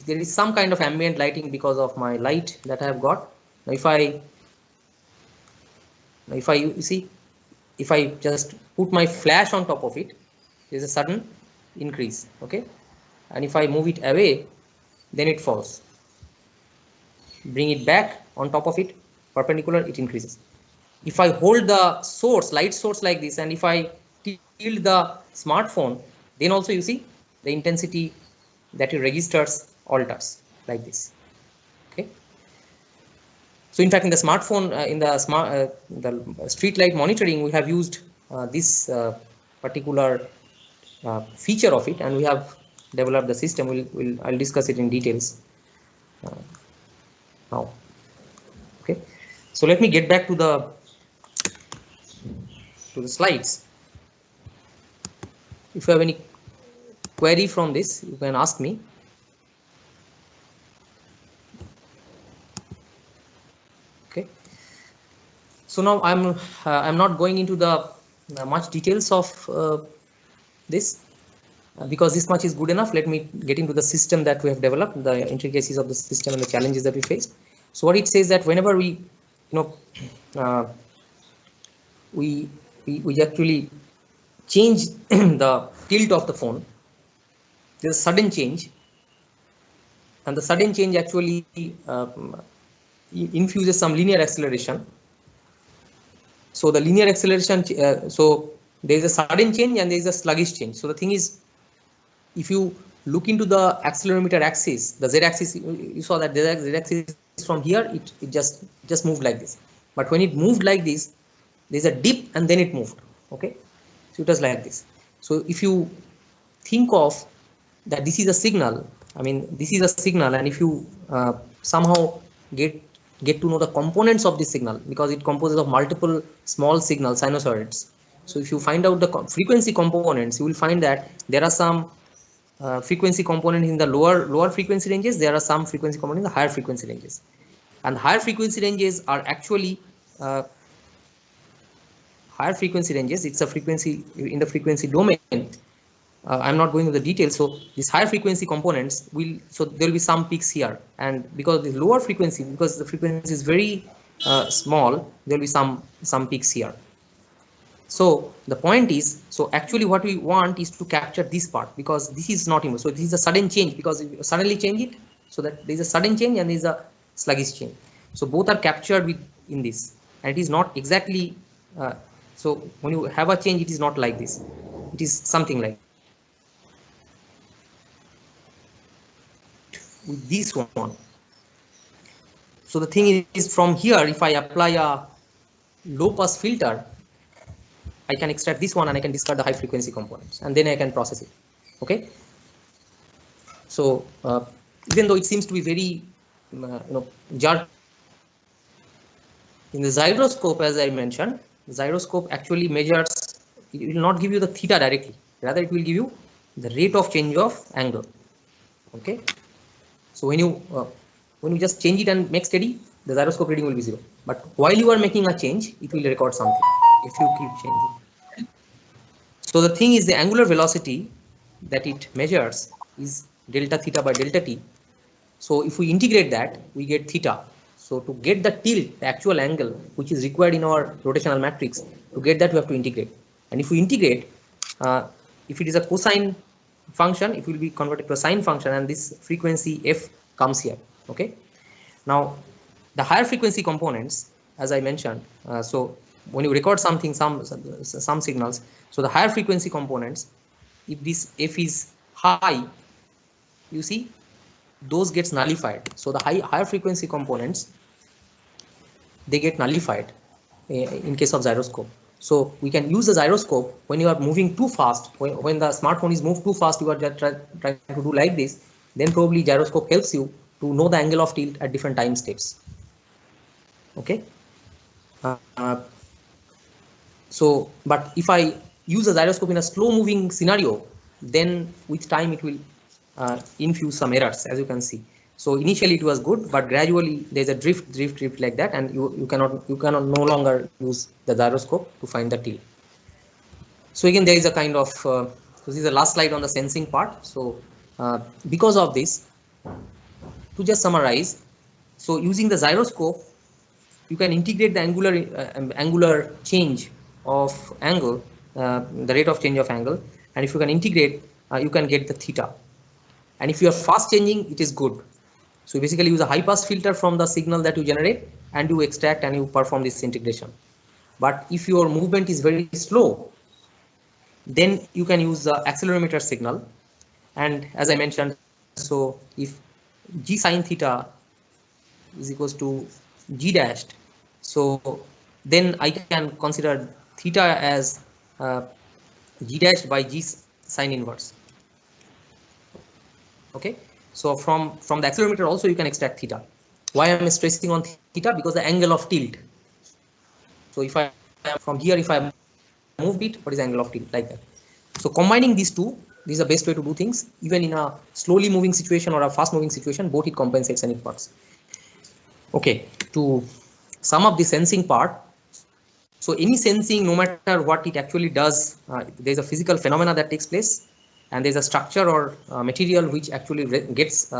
there is some kind of ambient lighting because of my light that I have got. Now you see, if I just put my flash on top of it, there is a sudden increase. Okay, and if I move it away, then it falls. Bring it back on top of it, perpendicular, it increases. If I hold the source, light source like this, and if I tilt the smartphone, then also you see the intensity that it registers alters like this. Okay. So in fact, in the smartphone, in the street light monitoring, we have used this particular feature of it, and we have developed the system. I'll discuss it in details now. Okay. So let me get back to the slides. If you have any query from this, you can ask me. Okay. So now I'm not going into the much details of this because this much is good enough. Let me get into the system that we have developed, the intricacies of the system and the challenges that we face. So what it says that whenever we, we actually change the tilt of the phone, there's a sudden change, and the sudden change actually infuses some linear acceleration. So the linear acceleration, so there is a sudden change and there is a sluggish change. So the thing is, if you look into the accelerometer axis, the z-axis, you saw that the z-axis from here, it just moved like this. But when it moved like this, there's a dip and then it moved. Okay, so it was like this. So if you think of that, this is a signal. I mean, this is a signal, and if you somehow get to know the components of this signal, because it composes of multiple small signals, sinusoids. So if you find out the frequency components, you will find that there are some frequency components in the lower frequency ranges. There are some frequency components in the higher frequency ranges, and higher frequency ranges are actually higher frequency ranges. It's a frequency in the frequency domain. I'm not going into the details. So these higher frequency components so there will be some peaks here, and because the lower frequency, because the frequency is very small, there will be some peaks here. So the point is, so actually what we want is to capture this part, because this is not inverse. So this is a sudden change, because if you suddenly change it, so that there is a sudden change and there is a sluggish change. So both are captured in this, and it is not exactly. So when you have a change, it is not like this. It is something like with this one. So the thing is, from here, if I apply a low pass filter, I can extract this one and I can discard the high frequency components, and then I can process it. Okay. So even though it seems to be very jerk, in the gyroscope, as I mentioned, the gyroscope actually measures. It will not give you the theta directly. Rather, it will give you the rate of change of angle. Okay. So when you just change it and make steady, the gyroscope reading will be 0. But while you are making a change, it will record something if you keep changing. So the thing is, the angular velocity that it measures is delta theta by delta t. So if we integrate that, we get theta. So to get the tilt, the actual angle, which is required in our rotational matrix, to get that we have to integrate. And if we integrate, if it is a cosine function, it will be converted to a sine function, and this frequency f comes here. Okay. Now, the higher frequency components, as I mentioned, so when you record something, some signals, so the higher frequency components, if this f is high, you see, those gets nullified. So the higher frequency components, they get nullified in case of gyroscope. So we can use the gyroscope when you are moving too fast. When the smartphone is moved too fast, you are just trying to do like this. Then probably gyroscope helps you to know the angle of tilt at different time steps. Okay. So, but if I use a gyroscope in a slow moving scenario, then with time it will infuse some errors, as you can see. So initially it was good, but gradually there's a drift like that, and you cannot no longer use the gyroscope to find the tilt. So again, there is a kind of so this is the last slide on the sensing part. So because of this, to just summarize, so using the gyroscope, you can integrate the angular change of angle, the rate of change of angle, and if you can integrate, you can get the theta. And if you are fast changing, it is good. So you basically use a high pass filter from the signal that you generate, and you extract and you perform this integration. But if your movement is very slow, then you can use the accelerometer signal. And as I mentioned, so if g sine theta is equals to g dashed, so then I can consider theta as g dashed by g sine inverse. Okay, so from the accelerometer also you can extract theta. Why I am stressing on theta? Because the angle of tilt. So if I from here, if I move it, what is the angle of tilt, like that. So combining these two, this is the best way to do things. Even in a slowly moving situation or a fast moving situation, both it compensates and it works. Okay, to sum up the sensing part. So any sensing, no matter what it actually does, there is a physical phenomena that takes place, and there is a structure or material which actually gets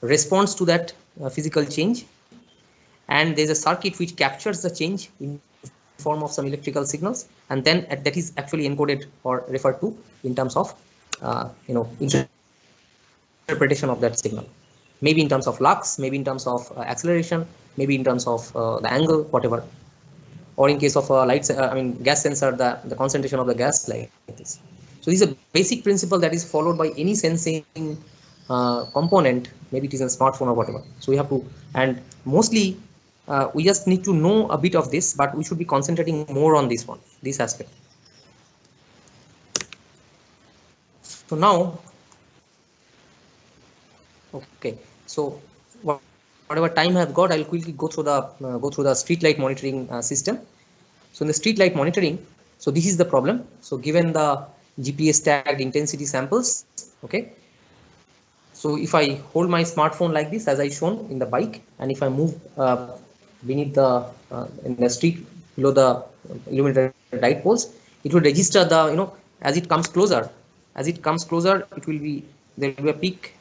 response to that physical change, and there is a circuit which captures the change in form of some electrical signals, and then that is actually encoded or referred to in terms of interpretation of that signal, maybe in terms of lux, maybe in terms of acceleration, maybe in terms of the angle, whatever, or in case of gas sensor, the concentration of the gas, like this. So this is a basic principle that is followed by any sensing component, maybe it is a smartphone or whatever. So we have to, and mostly we just need to know a bit of this, but we should be concentrating more on this one, this aspect. So now, okay, so whatever time I have got, I'll quickly go through the street light monitoring system. So in the street light monitoring, so this is the problem. So given the GPS tagged intensity samples, okay. So if I hold my smartphone like this, as I shown in the bike, and if I move beneath the in the street below the illuminated light poles, it will register the as it comes closer. As it comes closer, it will be, there will be a peak,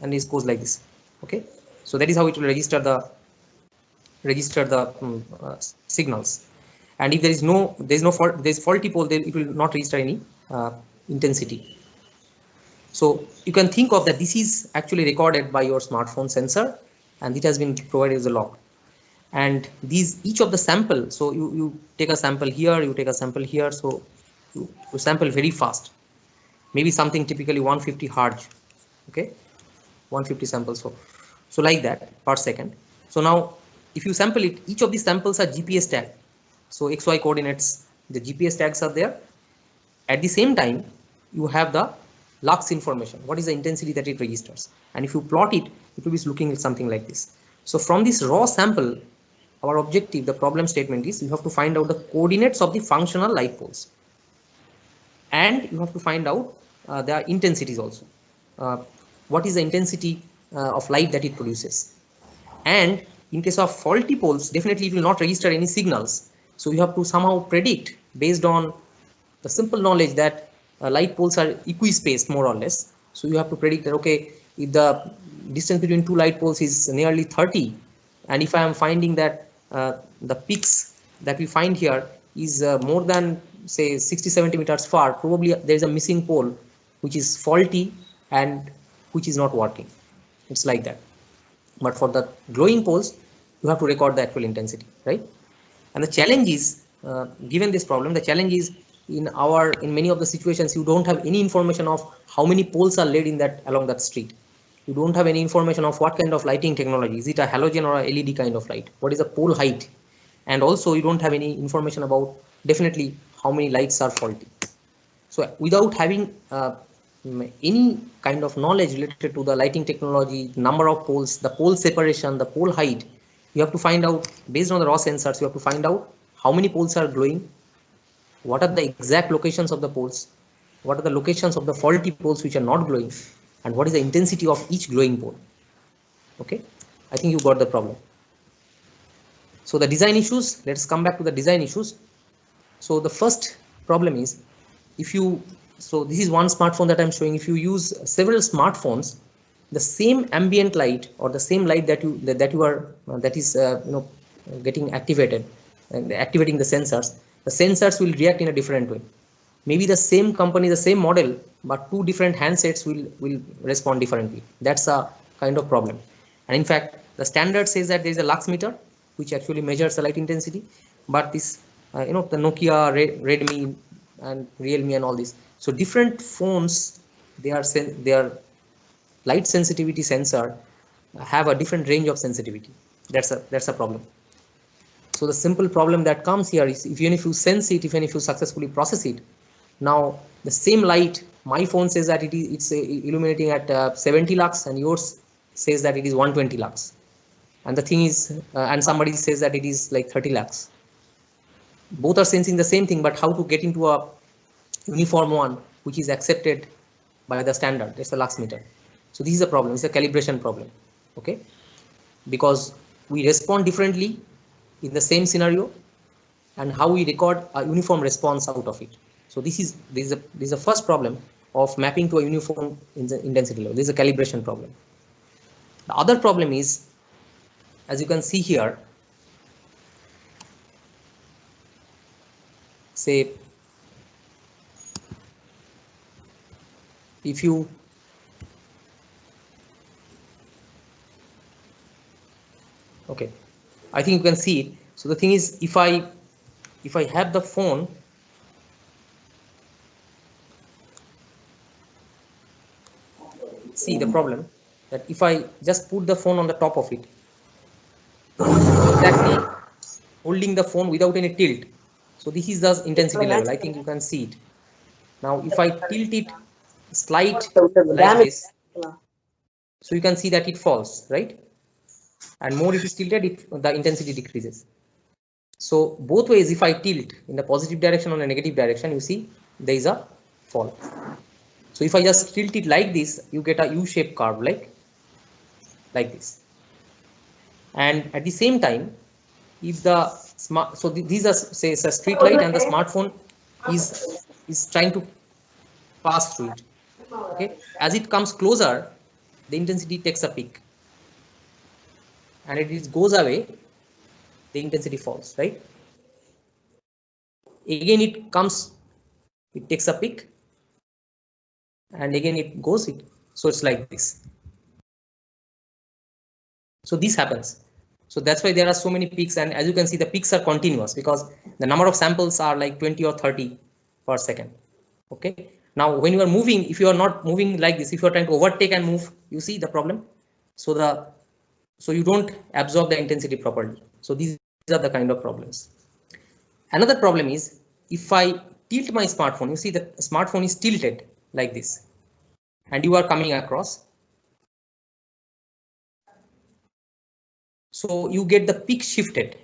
and it goes like this. Okay, so that is how it will register the signals. And if there is faulty pole, then it will not register any intensity. So you can think of that this is actually recorded by your smartphone sensor, and it has been provided as a log. And each of the sample, so you take a sample here, you take a sample here, so you sample very fast, maybe something typically 150 Hz, okay, 150 samples, so like that per second. So now if you sample it, each of these samples are GPS tagged. So XY coordinates, the GPS tags are there. At the same time, you have the lux information, what is the intensity that it registers, and if you plot it, it will be looking at something like this. So from this raw sample, our objective, the problem statement is, you have to find out the coordinates of the functional light poles, and you have to find out the intensities also. What is the intensity of light that it produces. And in case of faulty poles, definitely it will not register any signals. So you have to somehow predict based on the simple knowledge that light poles are equispaced more or less. So you have to predict that, okay, if the distance between two light poles is nearly 30, and if I am finding that the peaks that we find here is more than say 60-70 meters far, probably there is a missing pole which is faulty and which is not working. It's like that. But for the glowing poles, you have to record the actual intensity, right? And the challenge is, given this problem, the challenge is in many of the situations you don't have any information of how many poles are laid in that along that street. You don't have any information of what kind of lighting technology. Is it a halogen or a LED kind of light? What is the pole height? And also you don't have any information about definitely how many lights are faulty. So without having any kind of knowledge related to the lighting technology, number of poles, the pole separation, the pole height, you have to find out based on the raw sensors, you have to find out how many poles are glowing, what are the exact locations of the poles, what are the locations of the faulty poles which are not glowing, and what is the intensity of each glowing pole. Okay, I think you got the problem. So the design issues, let's come back to the design issues. So the first problem is, so this is one smartphone that I'm showing. If you use several smartphones, the same ambient light or the same light that is getting activated and activating the sensors will react in a different way. Maybe the same company, the same model, but two different handsets will respond differently. That's a kind of problem. And in fact, the standard says that there is a lux meter which actually measures the light intensity, but this the Nokia, Redmi, and Realme and all this. So different phones, their light sensitivity sensor have a different range of sensitivity. That's a problem. So the simple problem that comes here is, even if you sense it, even if you successfully process it, now the same light, my phone says that it's illuminating at 70 lux, and yours says that it is 120 lux. And the thing is, and somebody says that it is like 30 lux. Both are sensing the same thing, but how to get into a uniform one which is accepted by the standard? It's the lux meter. So this is a problem. It's a calibration problem. Okay, because we respond differently in the same scenario, and how we record a uniform response out of it. So this is the first problem of mapping to a uniform intensity level. This is a calibration problem. The other problem is, as you can see here, say if you okay, I think you can see it. So the thing is, if I have the phone, see the problem that if I just put the phone on the top of it, exactly holding the phone without any tilt. So this is the intensity level. I think you can see it. Now if I tilt it slight like this, so you can see that it falls, right? And more it is tilted, the intensity decreases. So both ways, if I tilt in the positive direction or the negative direction, you see there is a fall. So if I just tilt it like this, you get a U-shaped curve like this. And at the same time, if the so these are, say, it's a street light, and the smartphone is trying to pass through it. Okay, as it comes closer, the intensity takes a peak, and it goes away, the intensity falls, right? Again it comes, it takes a peak, and again it goes, so it's like this. So this happens. So that's why there are so many peaks, and as you can see, the peaks are continuous because the number of samples are like 20 or 30 per second. Okay, now when you are moving, if you are not moving like this, if you are trying to overtake and move, you see the problem. So you don't absorb the intensity properly. So these are the kind of problems. Another problem is, if I tilt my smartphone, you see the smartphone is tilted like this, and you are coming across. So you get the peak shifted.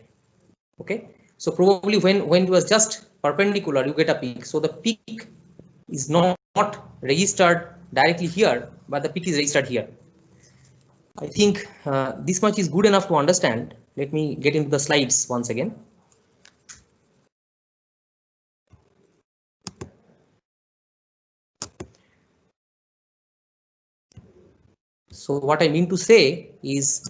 Okay, so probably when it was just perpendicular, you get a peak. So the peak is not registered directly here, but the peak is registered here. I think this much is good enough to understand. Let me get into the slides once again. So what I mean to say is,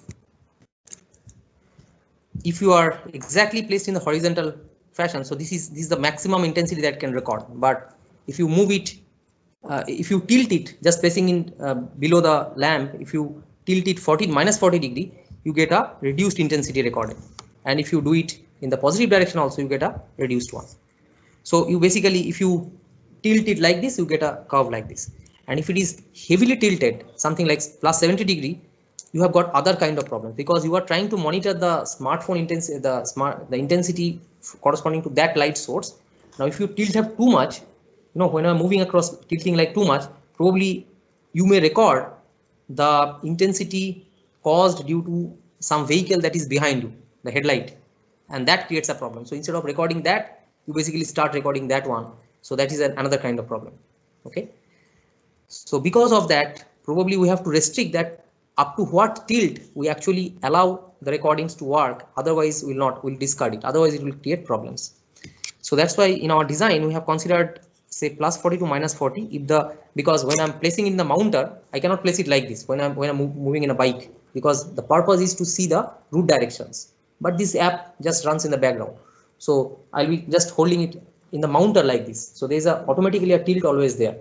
if you are exactly placed in the horizontal fashion, so this is the maximum intensity that can record. But if you move it, if you tilt it, just placing in below the lamp, if you tilt it -40 degree, you get a reduced intensity recorded. And if you do it in the positive direction also, you get a reduced one. So you basically, if you tilt it like this, you get a curve like this. And if it is heavily tilted, something like +70 degree, you have got other kind of problems, because you are trying to monitor the smartphone intensity, the intensity corresponding to that light source. Now, if you tilt up too much, when I'm moving across, tilting like too much, probably you may record the intensity caused due to some vehicle that is behind you, the headlight, and that creates a problem. So instead of recording that, you basically start recording that one. So that is another kind of problem. Okay. So because of that, probably we have to restrict that up to what tilt we actually allow the recordings to work. Otherwise, we'll discard it. Otherwise, it will create problems. So that's why in our design, we have considered, say, +40 to -40. Because when I'm placing in the mounter, I cannot place it like this when I'm moving in a bike, because the purpose is to see the route directions. But this app just runs in the background. So I'll be just holding it in the mounter like this. So there's automatically a tilt always there,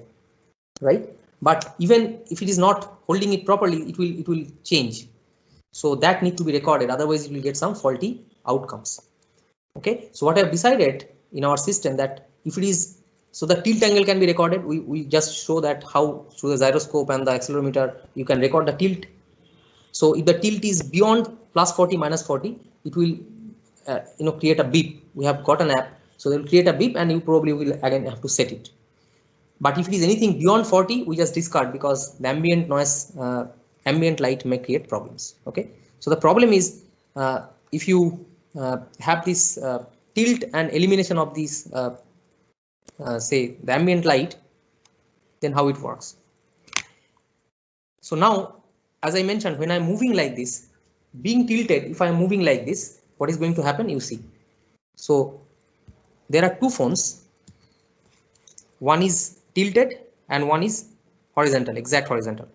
right? But even if it is not holding it properly, it will change. So that need to be recorded. Otherwise, it will get some faulty outcomes. Okay. So what I have decided in our system, that if it is, so the tilt angle can be recorded. We just show that how through the gyroscope and the accelerometer you can record the tilt. So if the tilt is beyond +40 -40, it will create a beep. We have got an app, so they will create a beep, and you probably will again have to set it. But if it is anything beyond 40, we just discard, because the ambient noise, ambient light may create problems. Okay. So the problem is, if you have this tilt and elimination of these, say, the ambient light, then how it works. So now, as I mentioned, when I'm moving like this, being tilted, if I'm moving like this, what is going to happen? You see. So there are two phones. One is tilted and one is horizontal, exact horizontal.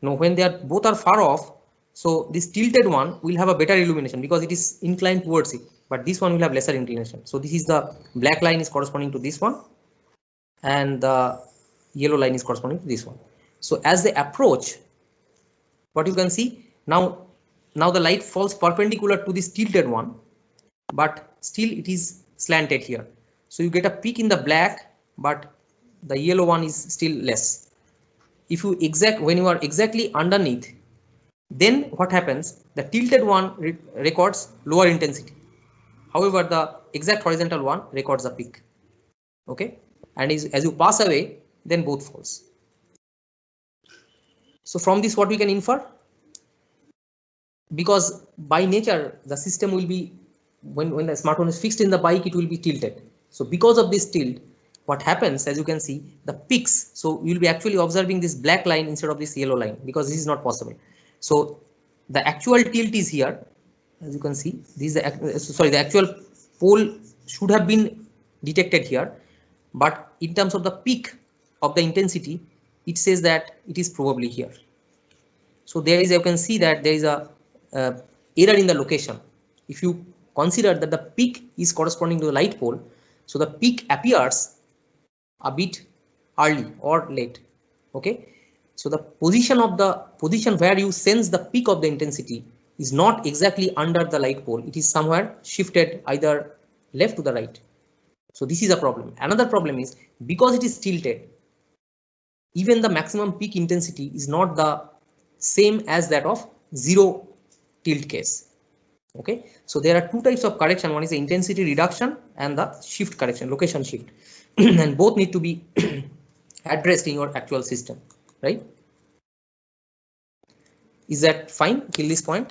Now, when they are both are far off, so this tilted one will have a better illumination because it is inclined towards it, but this one will have lesser inclination. So this is the black line is corresponding to this one, and the yellow line is corresponding to this one. So as they approach, what you can see now the light falls perpendicular to this tilted one, but still it is slanted here. So you get a peak in the black, but the yellow one is still less. If you when you are exactly underneath, then what happens? The tilted one records lower intensity. However, the exact horizontal one records a peak. Okay, and as you pass away, then both falls. So from this, what we can infer? Because by nature, the system will be, when the smartphone is fixed in the bike, it will be tilted. So because of this tilt, what happens, as you can see, the peaks. So you will be actually observing this black line instead of this yellow line, because this is not possible. So the actual tilt is here, as you can see. This is the actual pole should have been detected here, but in terms of the peak of the intensity, it says that it is probably here. So there is, you can see that there is a error in the location. If you consider that the peak is corresponding to the light pole, so the peak appears a bit early or late. Okay, so the position where you sense the peak of the intensity is not exactly under the light pole. It is somewhere shifted either left to the right. So this is a problem. Another problem is, because it is tilted, even the maximum peak intensity is not the same as that of zero tilt case. Okay, so there are two types of correction. One is the intensity reduction and the shift correction, location shift, and both need to be addressed in your actual system, right? Is that fine till this point?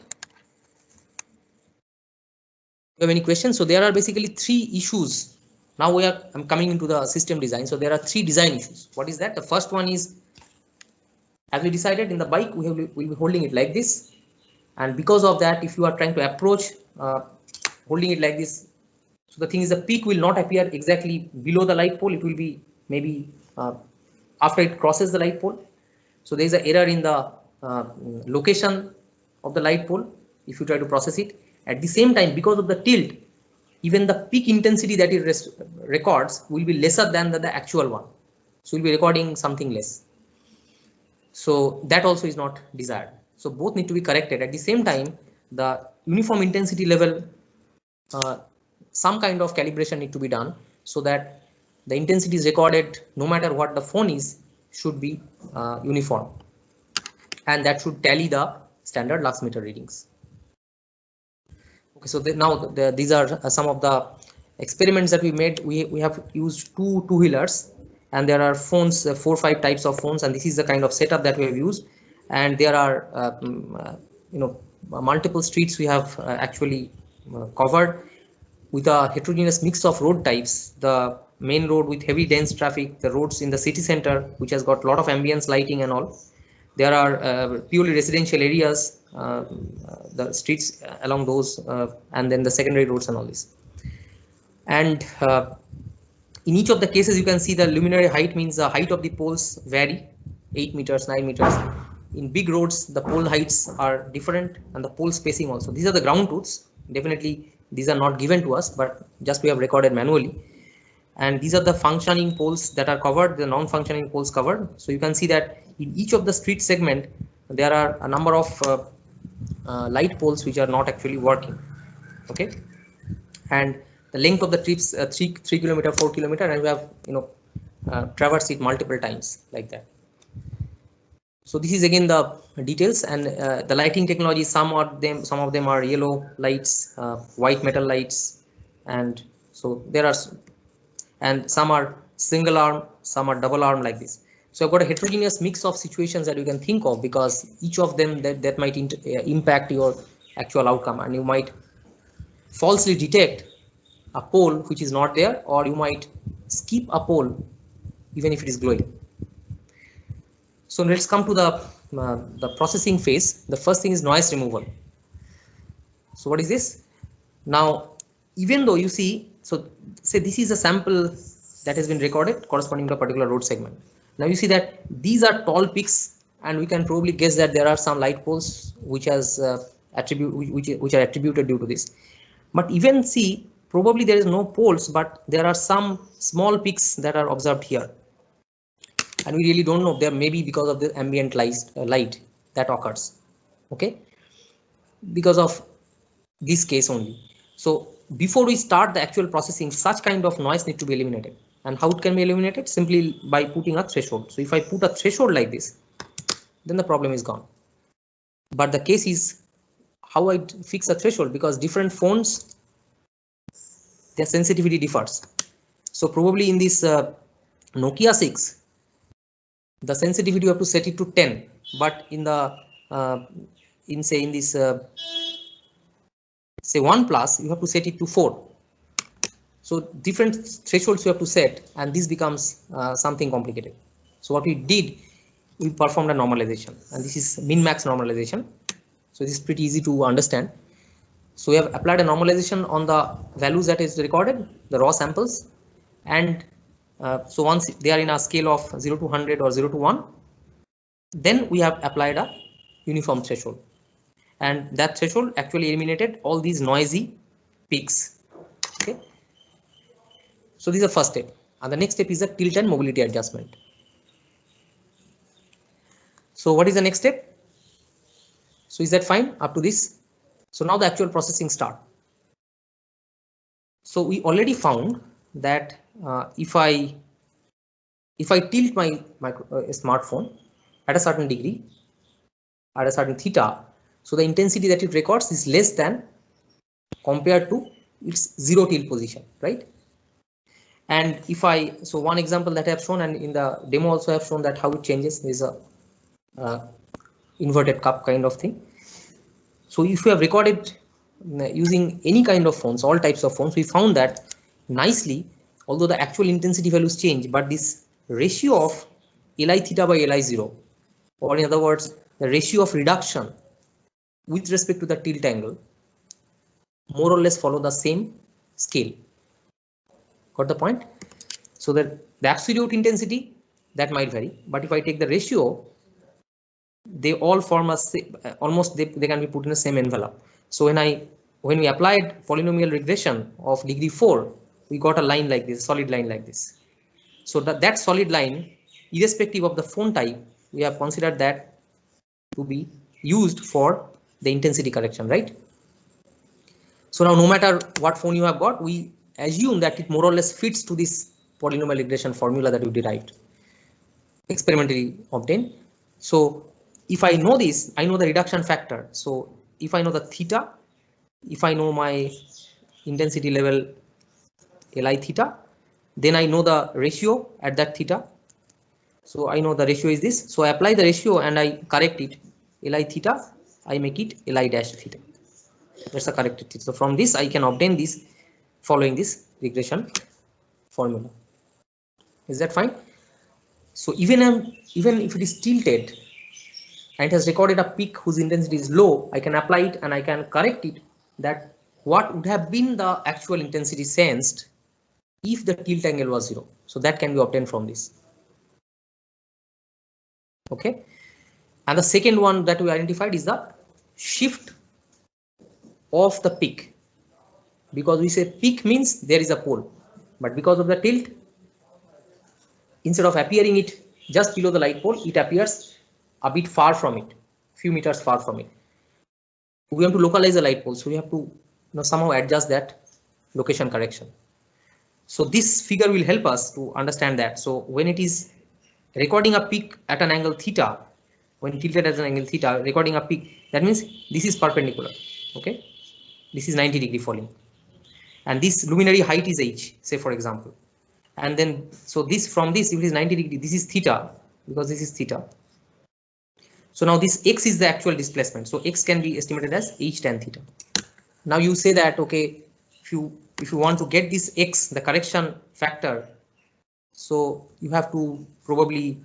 Do you have any questions? So there are basically three issues. Now I'm coming into the system design. So there are three design issues. What is that? The first one is, as we decided in the bike, we'll be holding it like this. And because of that, if you are trying to approach holding it like this, so the thing is the peak will not appear exactly below the light pole. It will be maybe after it crosses the light pole. So there is an error in the location of the light pole if you try to process it. At the same time, because of the tilt, even the peak intensity that it records will be lesser than the actual one. So you'll be recording something less. So that also is not desired. So both need to be corrected. At the same time, the uniform intensity level, some kind of calibration need to be done so that the intensity is recorded no matter what the phone is should be uniform, and that should tally the standard lux meter readings. Okay, so now these are some of the experiments that we made. We have used two-wheelers, and there are phones, 4 or 5 types of phones, and this is the kind of setup that we have used. And there are multiple streets we have actually covered with a heterogeneous mix of road types. The main road with heavy dense traffic, the roads in the city center which has got a lot of ambience lighting and all. There are purely residential areas, the streets along those, and then the secondary roads and all this. And in each of the cases, you can see the luminary height means the height of the poles vary, 8 meters, 9 meters. In big roads, the pole heights are different, and the pole spacing also. These are the ground truths. Definitely, these are not given to us, but just we have recorded manually. And these are the functioning poles that are covered, the non-functioning poles covered. So you can see that in each of the street segment, there are a number of light poles which are not actually working. Okay, and the length of the trips 3 kilometer, 4 kilometer, and we have traversed it multiple times like that. So this is again the details, and the lighting technology. Some of them are yellow lights, white metal lights, and so there are. And some are single arm, some are double arm like this. So I've got a heterogeneous mix of situations that you can think of, because each of them that might impact your actual outcome, and you might falsely detect a pole which is not there, or you might skip a pole even if it is glowing. So let's come to the processing phase. The first thing is noise removal. So what is this? Now, even though you see, so say this is a sample that has been recorded corresponding to a particular road segment. Now you see that these are tall peaks, and we can probably guess that there are some light poles which has which are attributed due to this. But even see, probably there is no poles, but there are some small peaks that are observed here, and we really don't know. There may be because of the ambient light that occurs. Okay, because of this case only. So before we start the actual processing, such kind of noise need to be eliminated. And how it can be eliminated? Simply by putting a threshold. So if I put a threshold like this, then the problem is gone. But the case is how I fix a threshold, because different phones, their sensitivity differs. So probably in this Nokia 6, the sensitivity you have to set it to 10, but in the in this say OnePlus, you have to set it to 4. So different thresholds you have to set, and this becomes something complicated. So what we did, we performed a normalization, and this is min-max normalization. So this is pretty easy to understand. So we have applied a normalization on the values that is recorded, the raw samples, and so once they are in a scale of 0 to 100 or 0 to 1, then we have applied a uniform threshold. And that threshold actually eliminated all these noisy peaks. Okay. So this is the first step, and the next step is the tilt and mobility adjustment. So what is the next step? So is that fine up to this? So now the actual processing start. So we already found that if I tilt my smartphone at a certain degree, at a certain theta, so the intensity that it records is less than compared to its zero tilt position, right? And if so one example that I have shown, and in the demo also I have shown that how it changes. There is a inverted cup kind of thing. So if you have recorded using any kind of phones, all types of phones, we found that nicely, although the actual intensity values change, but this ratio of Li theta by Li0, or in other words, the ratio of reduction with respect to the tilt angle more or less follow the same scale. Got the point? So that the absolute intensity that might vary, but if I take the ratio, they all form a almost they can be put in the same envelope. So when we applied polynomial regression of degree 4, we got a line like this, solid line like this. So that solid line, irrespective of the phone type, we have considered that to be used for the intensity correction, right? So now no matter what phone you have got, we assume that it more or less fits to this polynomial regression formula that we derived, experimentally obtained. So if I know this, I know the reduction factor. So if I know the theta, if I know my intensity level Li theta, then I know the ratio at that theta. So I know the ratio is this. So I apply the ratio and I correct it. Li theta, I make it Li dash theta. That's the corrected theta. So from this I can obtain this following this regression formula. Is that fine? So even if it is tilted and it has recorded a peak whose intensity is low, I can apply it and I can correct it that what would have been the actual intensity sensed if the tilt angle was 0. So that can be obtained from this. Okay. And the second one that we identified is the shift of the peak, because we say peak means there is a pole, but because of the tilt, instead of appearing it just below the light pole, it appears a bit far from it, few meters far from it. We have to localize the light pole, so we have to somehow adjust that location correction. So this figure will help us to understand that. So when it is recording a peak at an angle theta, when tilted at an angle theta, recording a peak, that means this is perpendicular. Okay, this is 90 degree falling, and this luminary height is h, say for example, and then so this from this, if it is 90 degree, this is theta because this is theta. So now this x is the actual displacement, so x can be estimated as h tan theta. Now you say that okay, if you want to get this x, the correction factor, so you have to probably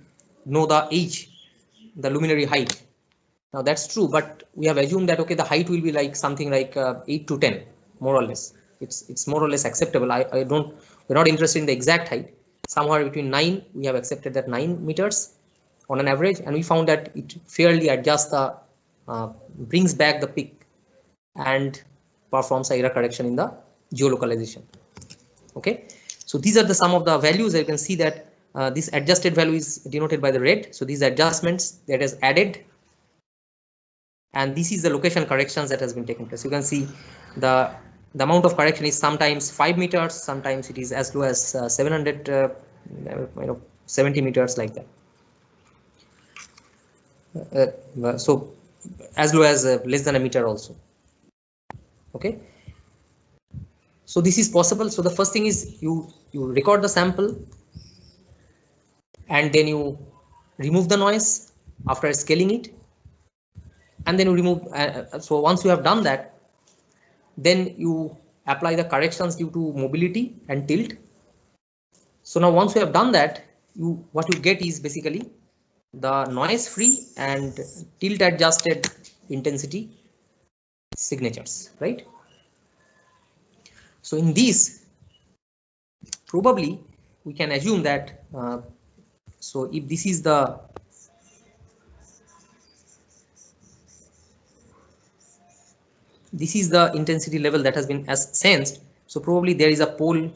know the h, the luminary height. Now that's true, but we have assumed that okay, the height will be like something like 8 to 10, more or less. It's more or less acceptable. We're not interested in the exact height. Somewhere between 9, we have accepted that 9 meters on an average, and we found that it fairly adjusts the brings back the peak and performs a error correction in the geolocalization. Okay, so these are the some of the values. You can see that this adjusted value is denoted by the red. So these adjustments that is added, and this is the location corrections that has been taken place. You can see the amount of correction is sometimes 5 meters, sometimes it is as low as 70 meters, like that. So as low as less than a meter also. Okay, so this is possible. So the first thing is you record the sample and then you remove the noise after scaling it, and then you remove. So once you have done that, then you apply the corrections due to mobility and tilt. So now once you have done that, what you get is basically the noise free and tilt adjusted intensity signatures, right? So in this, probably we can assume that so if this is the intensity level that has been sensed, so probably there is a pole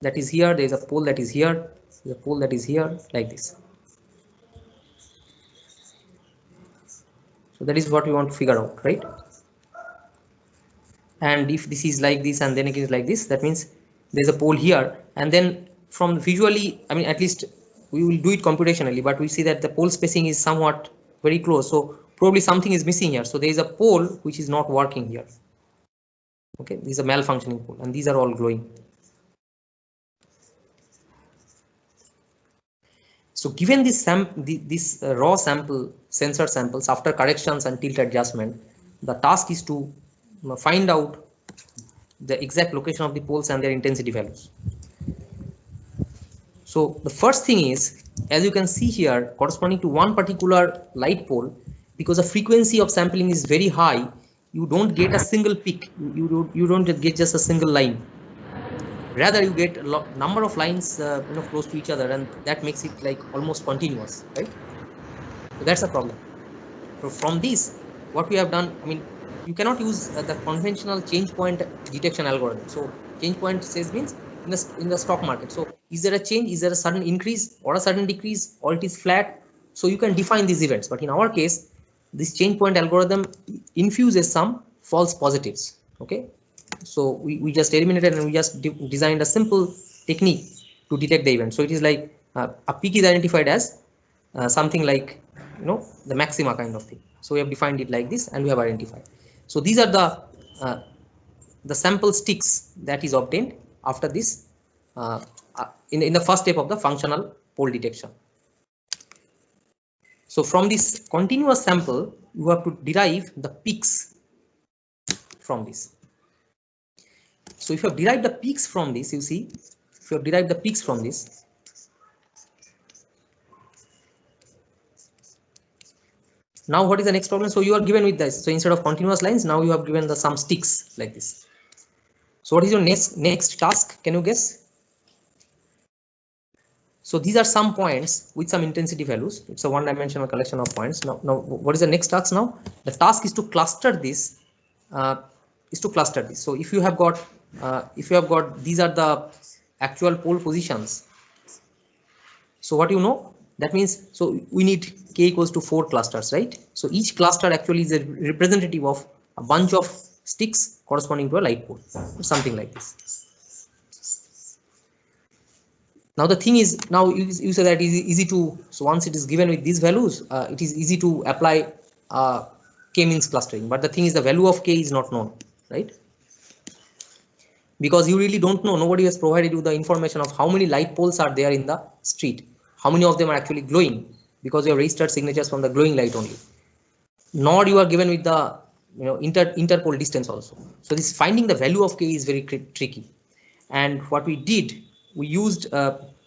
that is here, there is a pole that is here, there's a pole that is here, like this. So that is what we want to figure out, right? And if this is like this and then it is like this, that means there's a pole here, and then from visually, I mean, at least we will do it computationally, but we see that the pole spacing is somewhat very close, so probably something is missing here. So there is a pole which is not working here. Okay, this is a malfunctioning pole, and these are all glowing. So given this raw sample, sensor samples after corrections and tilt adjustment, the task is to find out the exact location of the poles and their intensity values. So the first thing is, as you can see here, corresponding to one particular light pole, because the frequency of sampling is very high, you don't get a single peak. You don't get just a single line. Rather, you get a number of lines close to each other, and that makes it like almost continuous, right? So that's a problem. So from this, what we have done, I mean, you cannot use the conventional change point detection algorithm. So change point says means in the stock market. So is there a change? Is there a sudden increase or a sudden decrease, or it is flat? So you can define these events. But in our case, this change point algorithm infuses some false positives. Okay, so we just eliminated and we just designed a simple technique to detect the event. So it is like a peak is identified as something like the maxima kind of thing. So we have defined it like this and we have identified. So these are the sample sticks that is obtained after this in the first step of the functional pole detection. So from this continuous sample, you have to derive the peaks from this. So if you have derived the peaks from this, you see, if you have derived the peaks from this, now what is the next problem? So you are given with this. So instead of continuous lines, now you have given some sticks like this. So what is your next task? Can you guess? So these are some points with some intensity values. It's a one-dimensional collection of points. Now what is the next task now? The task is to cluster this. So if you have got these are the actual pole positions. So what you know? That means, so we need k equals to 4 clusters, right? So each cluster actually is a representative of a bunch of sticks corresponding to a light pole, something like this. Now the thing is, now you say that is easy to, so once it is given with these values, it is easy to apply k-means clustering. But the thing is, the value of k is not known, right? Because you really don't know, nobody has provided you the information of how many light poles are there in the street. How many of them are actually glowing, because you have registered signatures from the glowing light only. Nor you are given with the interpole distance also. So this finding the value of k is very tricky. And what we did, we used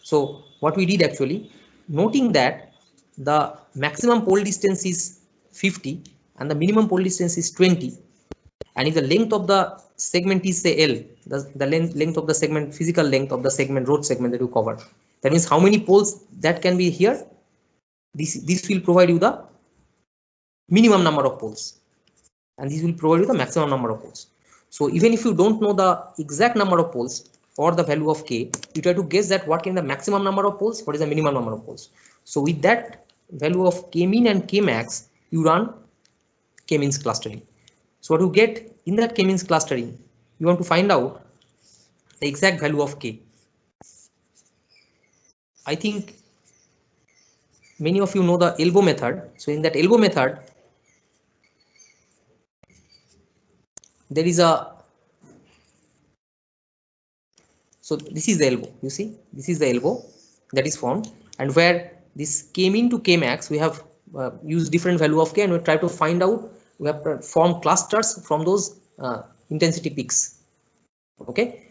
so what we did actually, noting that the maximum pole distance is 50 and the minimum pole distance is 20, and if the length of the segment is say L, the length of the segment, physical length of the segment, road segment that you cover, that means how many poles that can be here. This will provide you the minimum number of poles, and this will provide you the maximum number of poles. So even if you don't know the exact number of poles or the value of k, you try to guess that what can the maximum number of poles, what is the minimum number of poles. So with that value of k mean and k max, you run k means clustering. So what you get in that k means clustering, you want to find out the exact value of k. I think many of you know the elbow method. So in that elbow method, there is a, so this is the elbow, you see, this is the elbow that is formed, and where this k mean to k max, we have used different value of k, and we try to find out, we have formed clusters from those intensity peaks. Okay,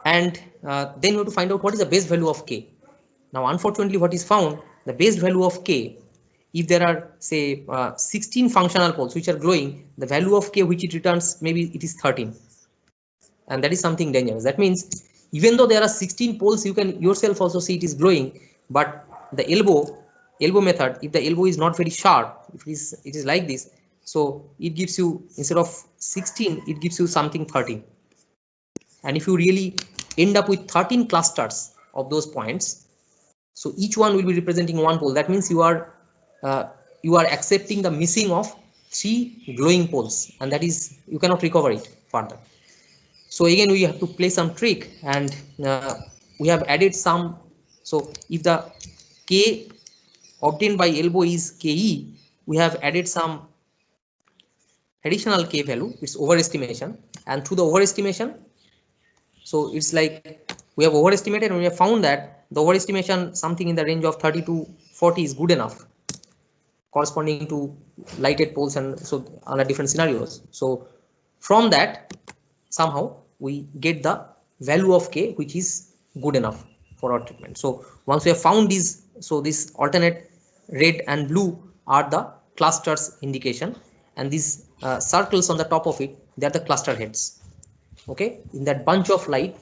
and then we have to find out what is the base value of k. Now unfortunately what is found, the base value of k, if there are say 16 functional poles which are glowing, the value of k which it returns, maybe it is 13, and that is something dangerous. That means even though there are 16 poles, you can yourself also see it is glowing, but the elbow method, if the elbow is not very sharp, if it is like this, so it gives you, instead of 16, it gives you something 13. And if you really end up with 13 clusters of those points, so each one will be representing one pole. That means you are accepting the missing of 3 glowing poles, and that is, you cannot recover it further. So again, we have to play some trick, and we have added some. So if the k obtained by elbow is ke, we have added some additional k value. It's overestimation, and through the overestimation, so it's like we have overestimated, and we have found that the overestimation, something in the range of 30 to 40 is good enough, corresponding to lighted poles, and so under different scenarios. So from that, somehow we get the value of k which is good enough for our treatment. So once we have found these, so this alternate red and blue are the clusters indication, and these circles on the top of it, they are the cluster heads. Okay, in that bunch of light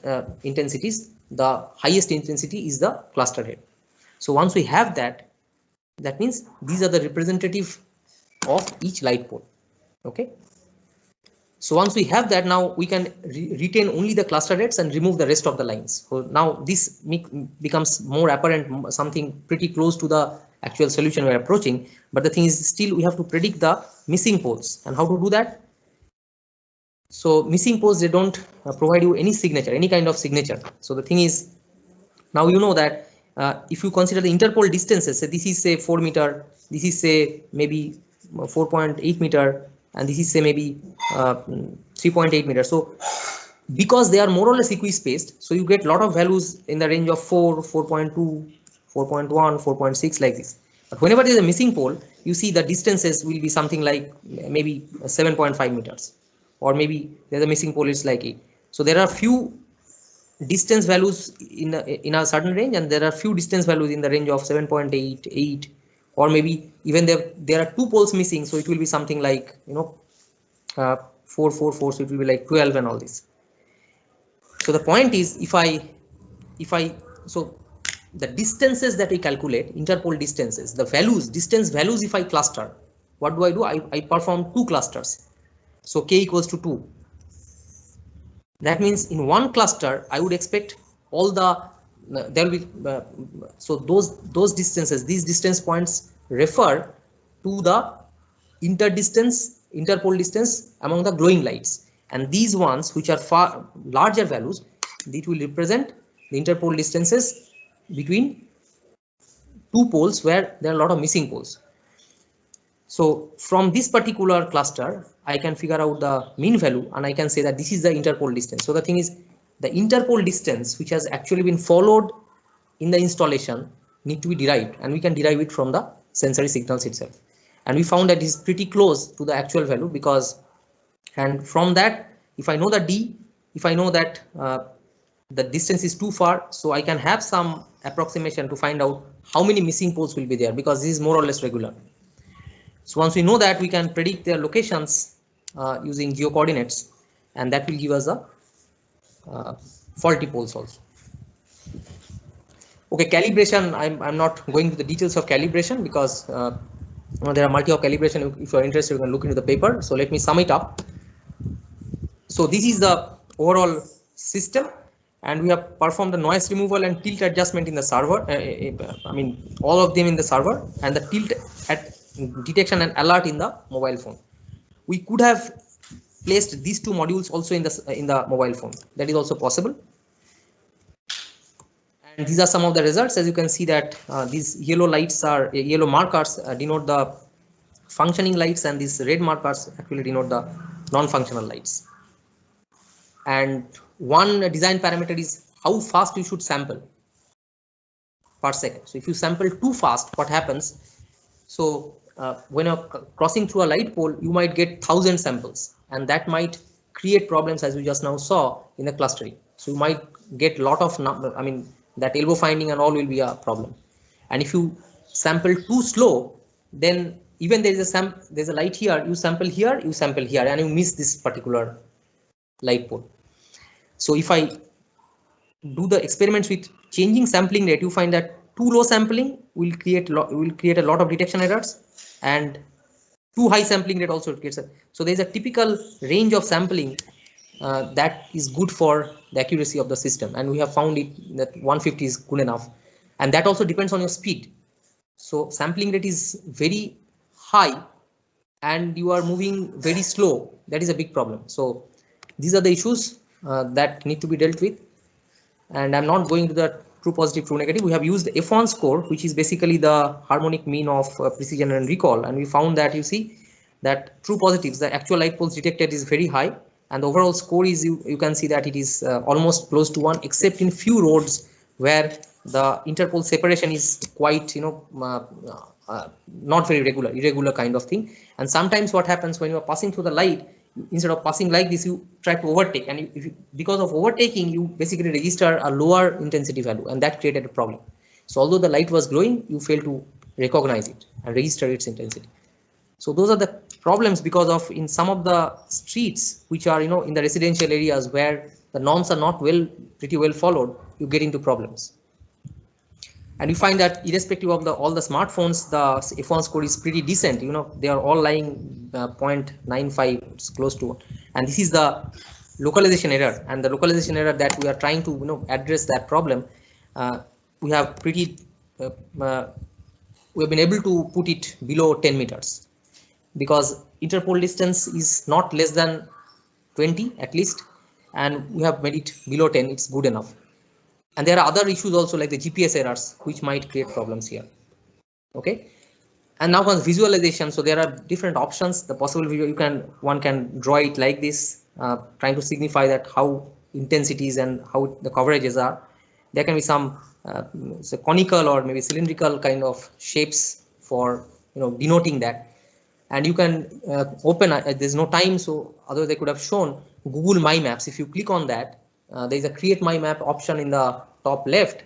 intensities, the highest intensity is the cluster head. So once we have that, that means these are the representative of each light pole. Okay, so once we have that, now we can retain only the cluster heads and remove the rest of the lines. So now this becomes more apparent, something pretty close to the actual solution we're approaching. But the thing is, still we have to predict the missing poles. And how to do that? So missing poles, they don't provide you any signature, any kind of signature. So the thing is, now you know that if you consider the interpole distances, say this is say 4 meter, this is say maybe 4.8 meter, and this is say maybe 3.8 meters. So because they are more or less equispaced, so you get a lot of values in the range of 4, 4.2, 4.1, 4.6 like this. But whenever there is a missing pole, you see the distances will be something like maybe 7.5 meters, or maybe there's a missing pole is like 8. So there are few distance values in a certain range, and there are few distance values in the range of 7.8, 8. Or maybe even there are 2 poles missing, so it will be something like 4, 4, 4, so it will be like 12 and all this. So the point is, so the distances that we calculate, interpole distances, the values, distance values, if I cluster, what do? I perform 2 clusters. So k equals to 2. That means in one cluster, I would expect all the there will be so those distances, these distance points refer to the interpole distance among the glowing lights, and these ones which are far larger values, it will represent the interpole distances between 2 poles where there are a lot of missing poles. So from this particular cluster, I can figure out the mean value, and I can say that this is the interpole distance. So the thing is, the interpole distance which has actually been followed in the installation need to be derived, and we can derive it from the sensory signals itself. And we found that it is pretty close to the actual value, because, and from that, if I know the D, if I know that the distance is too far, so I can have some approximation to find out how many missing poles will be there, because this is more or less regular. So once we know that, we can predict their locations using geo coordinates, and that will give us a faulty poles also. Okay, calibration, I'm not going to the details of calibration, because there are multi of calibration. If you are interested, you can look into the paper. So let me sum it up. So this is the overall system, and we have performed the noise removal and tilt adjustment in the server. I mean, all of them in the server, and the tilt at detection and alert in the mobile phone. We could have placed these 2 modules also in the mobile phone. That is also possible. And these are some of the results. As you can see that these yellow lights are yellow markers denote the functioning lights, and these red markers actually denote the non-functional lights. And one design parameter is how fast you should sample per second. So if you sample too fast, what happens? So when you're crossing through a light pole, you might get 1,000 samples, and that might create problems, as we just now saw in the clustering. So you might get a lot of, I mean, that elbow finding and all will be a problem. And if you sample too slow, then even there's a light here, you sample here, and you miss this particular light pole. So if I do the experiments with changing sampling rate, you find that too low sampling will create a lot of detection errors, and too high sampling rate also creates a. So there is a typical range of sampling that is good for the accuracy of the system, and we have found it that 150 is good enough, and that also depends on your speed. So sampling rate is very high and you are moving very slow, that is a big problem. So these are the issues that need to be dealt with, and I'm not going to the true positive, true negative. We have used the F1 score, which is basically the harmonic mean of precision and recall, and we found that, you see, that true positives, the actual light poles detected is very high, and the overall score is, you can see that it is almost close to 1, except in few roads where the interpole separation is quite, not very irregular kind of thing. And sometimes what happens when you are passing through the light, instead of passing like this, you try to overtake, and because of overtaking, you basically register a lower intensity value, and that created a problem. So although the light was glowing, you failed to recognize it and register its intensity. So those are the problems because of in some of the streets which are in the residential areas where the norms are not pretty well followed, you get into problems. And you find that irrespective of all the smartphones, the F1 score is pretty decent. They are all lying 0.95, it's close to, and this is the localization error. And the localization error that we are trying to address that problem, we have pretty we have been able to put it below 10 meters because interpole distance is not less than 20 at least, and we have made it below 10. It's good enough. And there are other issues also like the GPS errors which might create problems here. Okay, and now comes visualization. So there are different options. The possible video one can draw it like this, trying to signify that how intensities and how the coverages are. There can be some so conical or maybe cylindrical kind of shapes for denoting that. And you can open, there's no time, so otherwise I could have shown Google My Maps. If you click on that, there is a create my map option in the top left.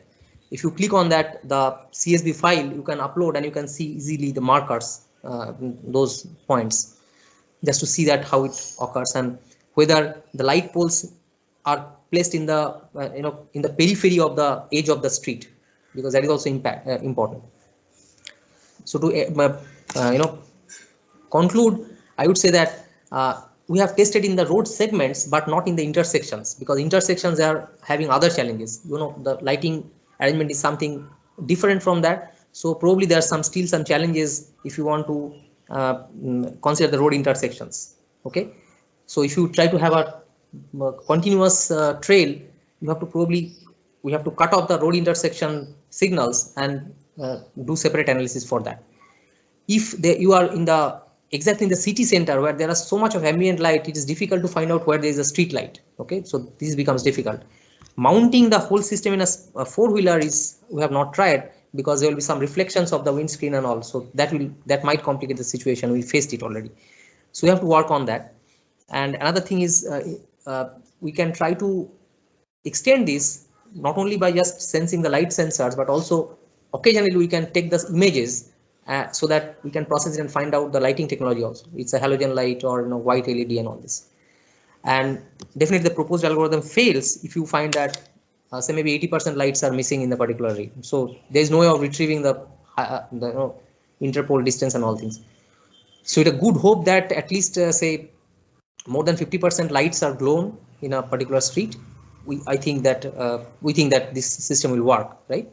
If you click on that, the CSV file you can upload and you can see easily the markers, those points, just to see that how it occurs and whether the light poles are placed in the in the periphery of the edge of the street, because that is also important. So to conclude, I would say that we have tested in the road segments but not in the intersections, because intersections are having other challenges. The lighting arrangement is something different from that, so probably there are still some challenges if you want to consider the road intersections. Okay, so if you try to have a continuous trail, we have to cut off the road intersection signals and do separate analysis for that. If you are exactly in the city center where there is so much of ambient light, it is difficult to find out where there is a street light. Okay, so this becomes difficult. Mounting the whole system in a four-wheeler we have not tried, because there will be some reflections of the windscreen and all, so that might complicate the situation. We faced it already, so we have to work on that. And another thing is we can try to extend this not only by just sensing the light sensors, but also occasionally we can take the images so that we can process it and find out the lighting technology also. It's a halogen light or white LED and all this. And definitely the proposed algorithm fails if you find that say maybe 80% lights are missing in the particular area. So there is no way of retrieving the interpole distance and all things. So it's a good hope that at least say more than 50% lights are glown in a particular street. We think that this system will work, right?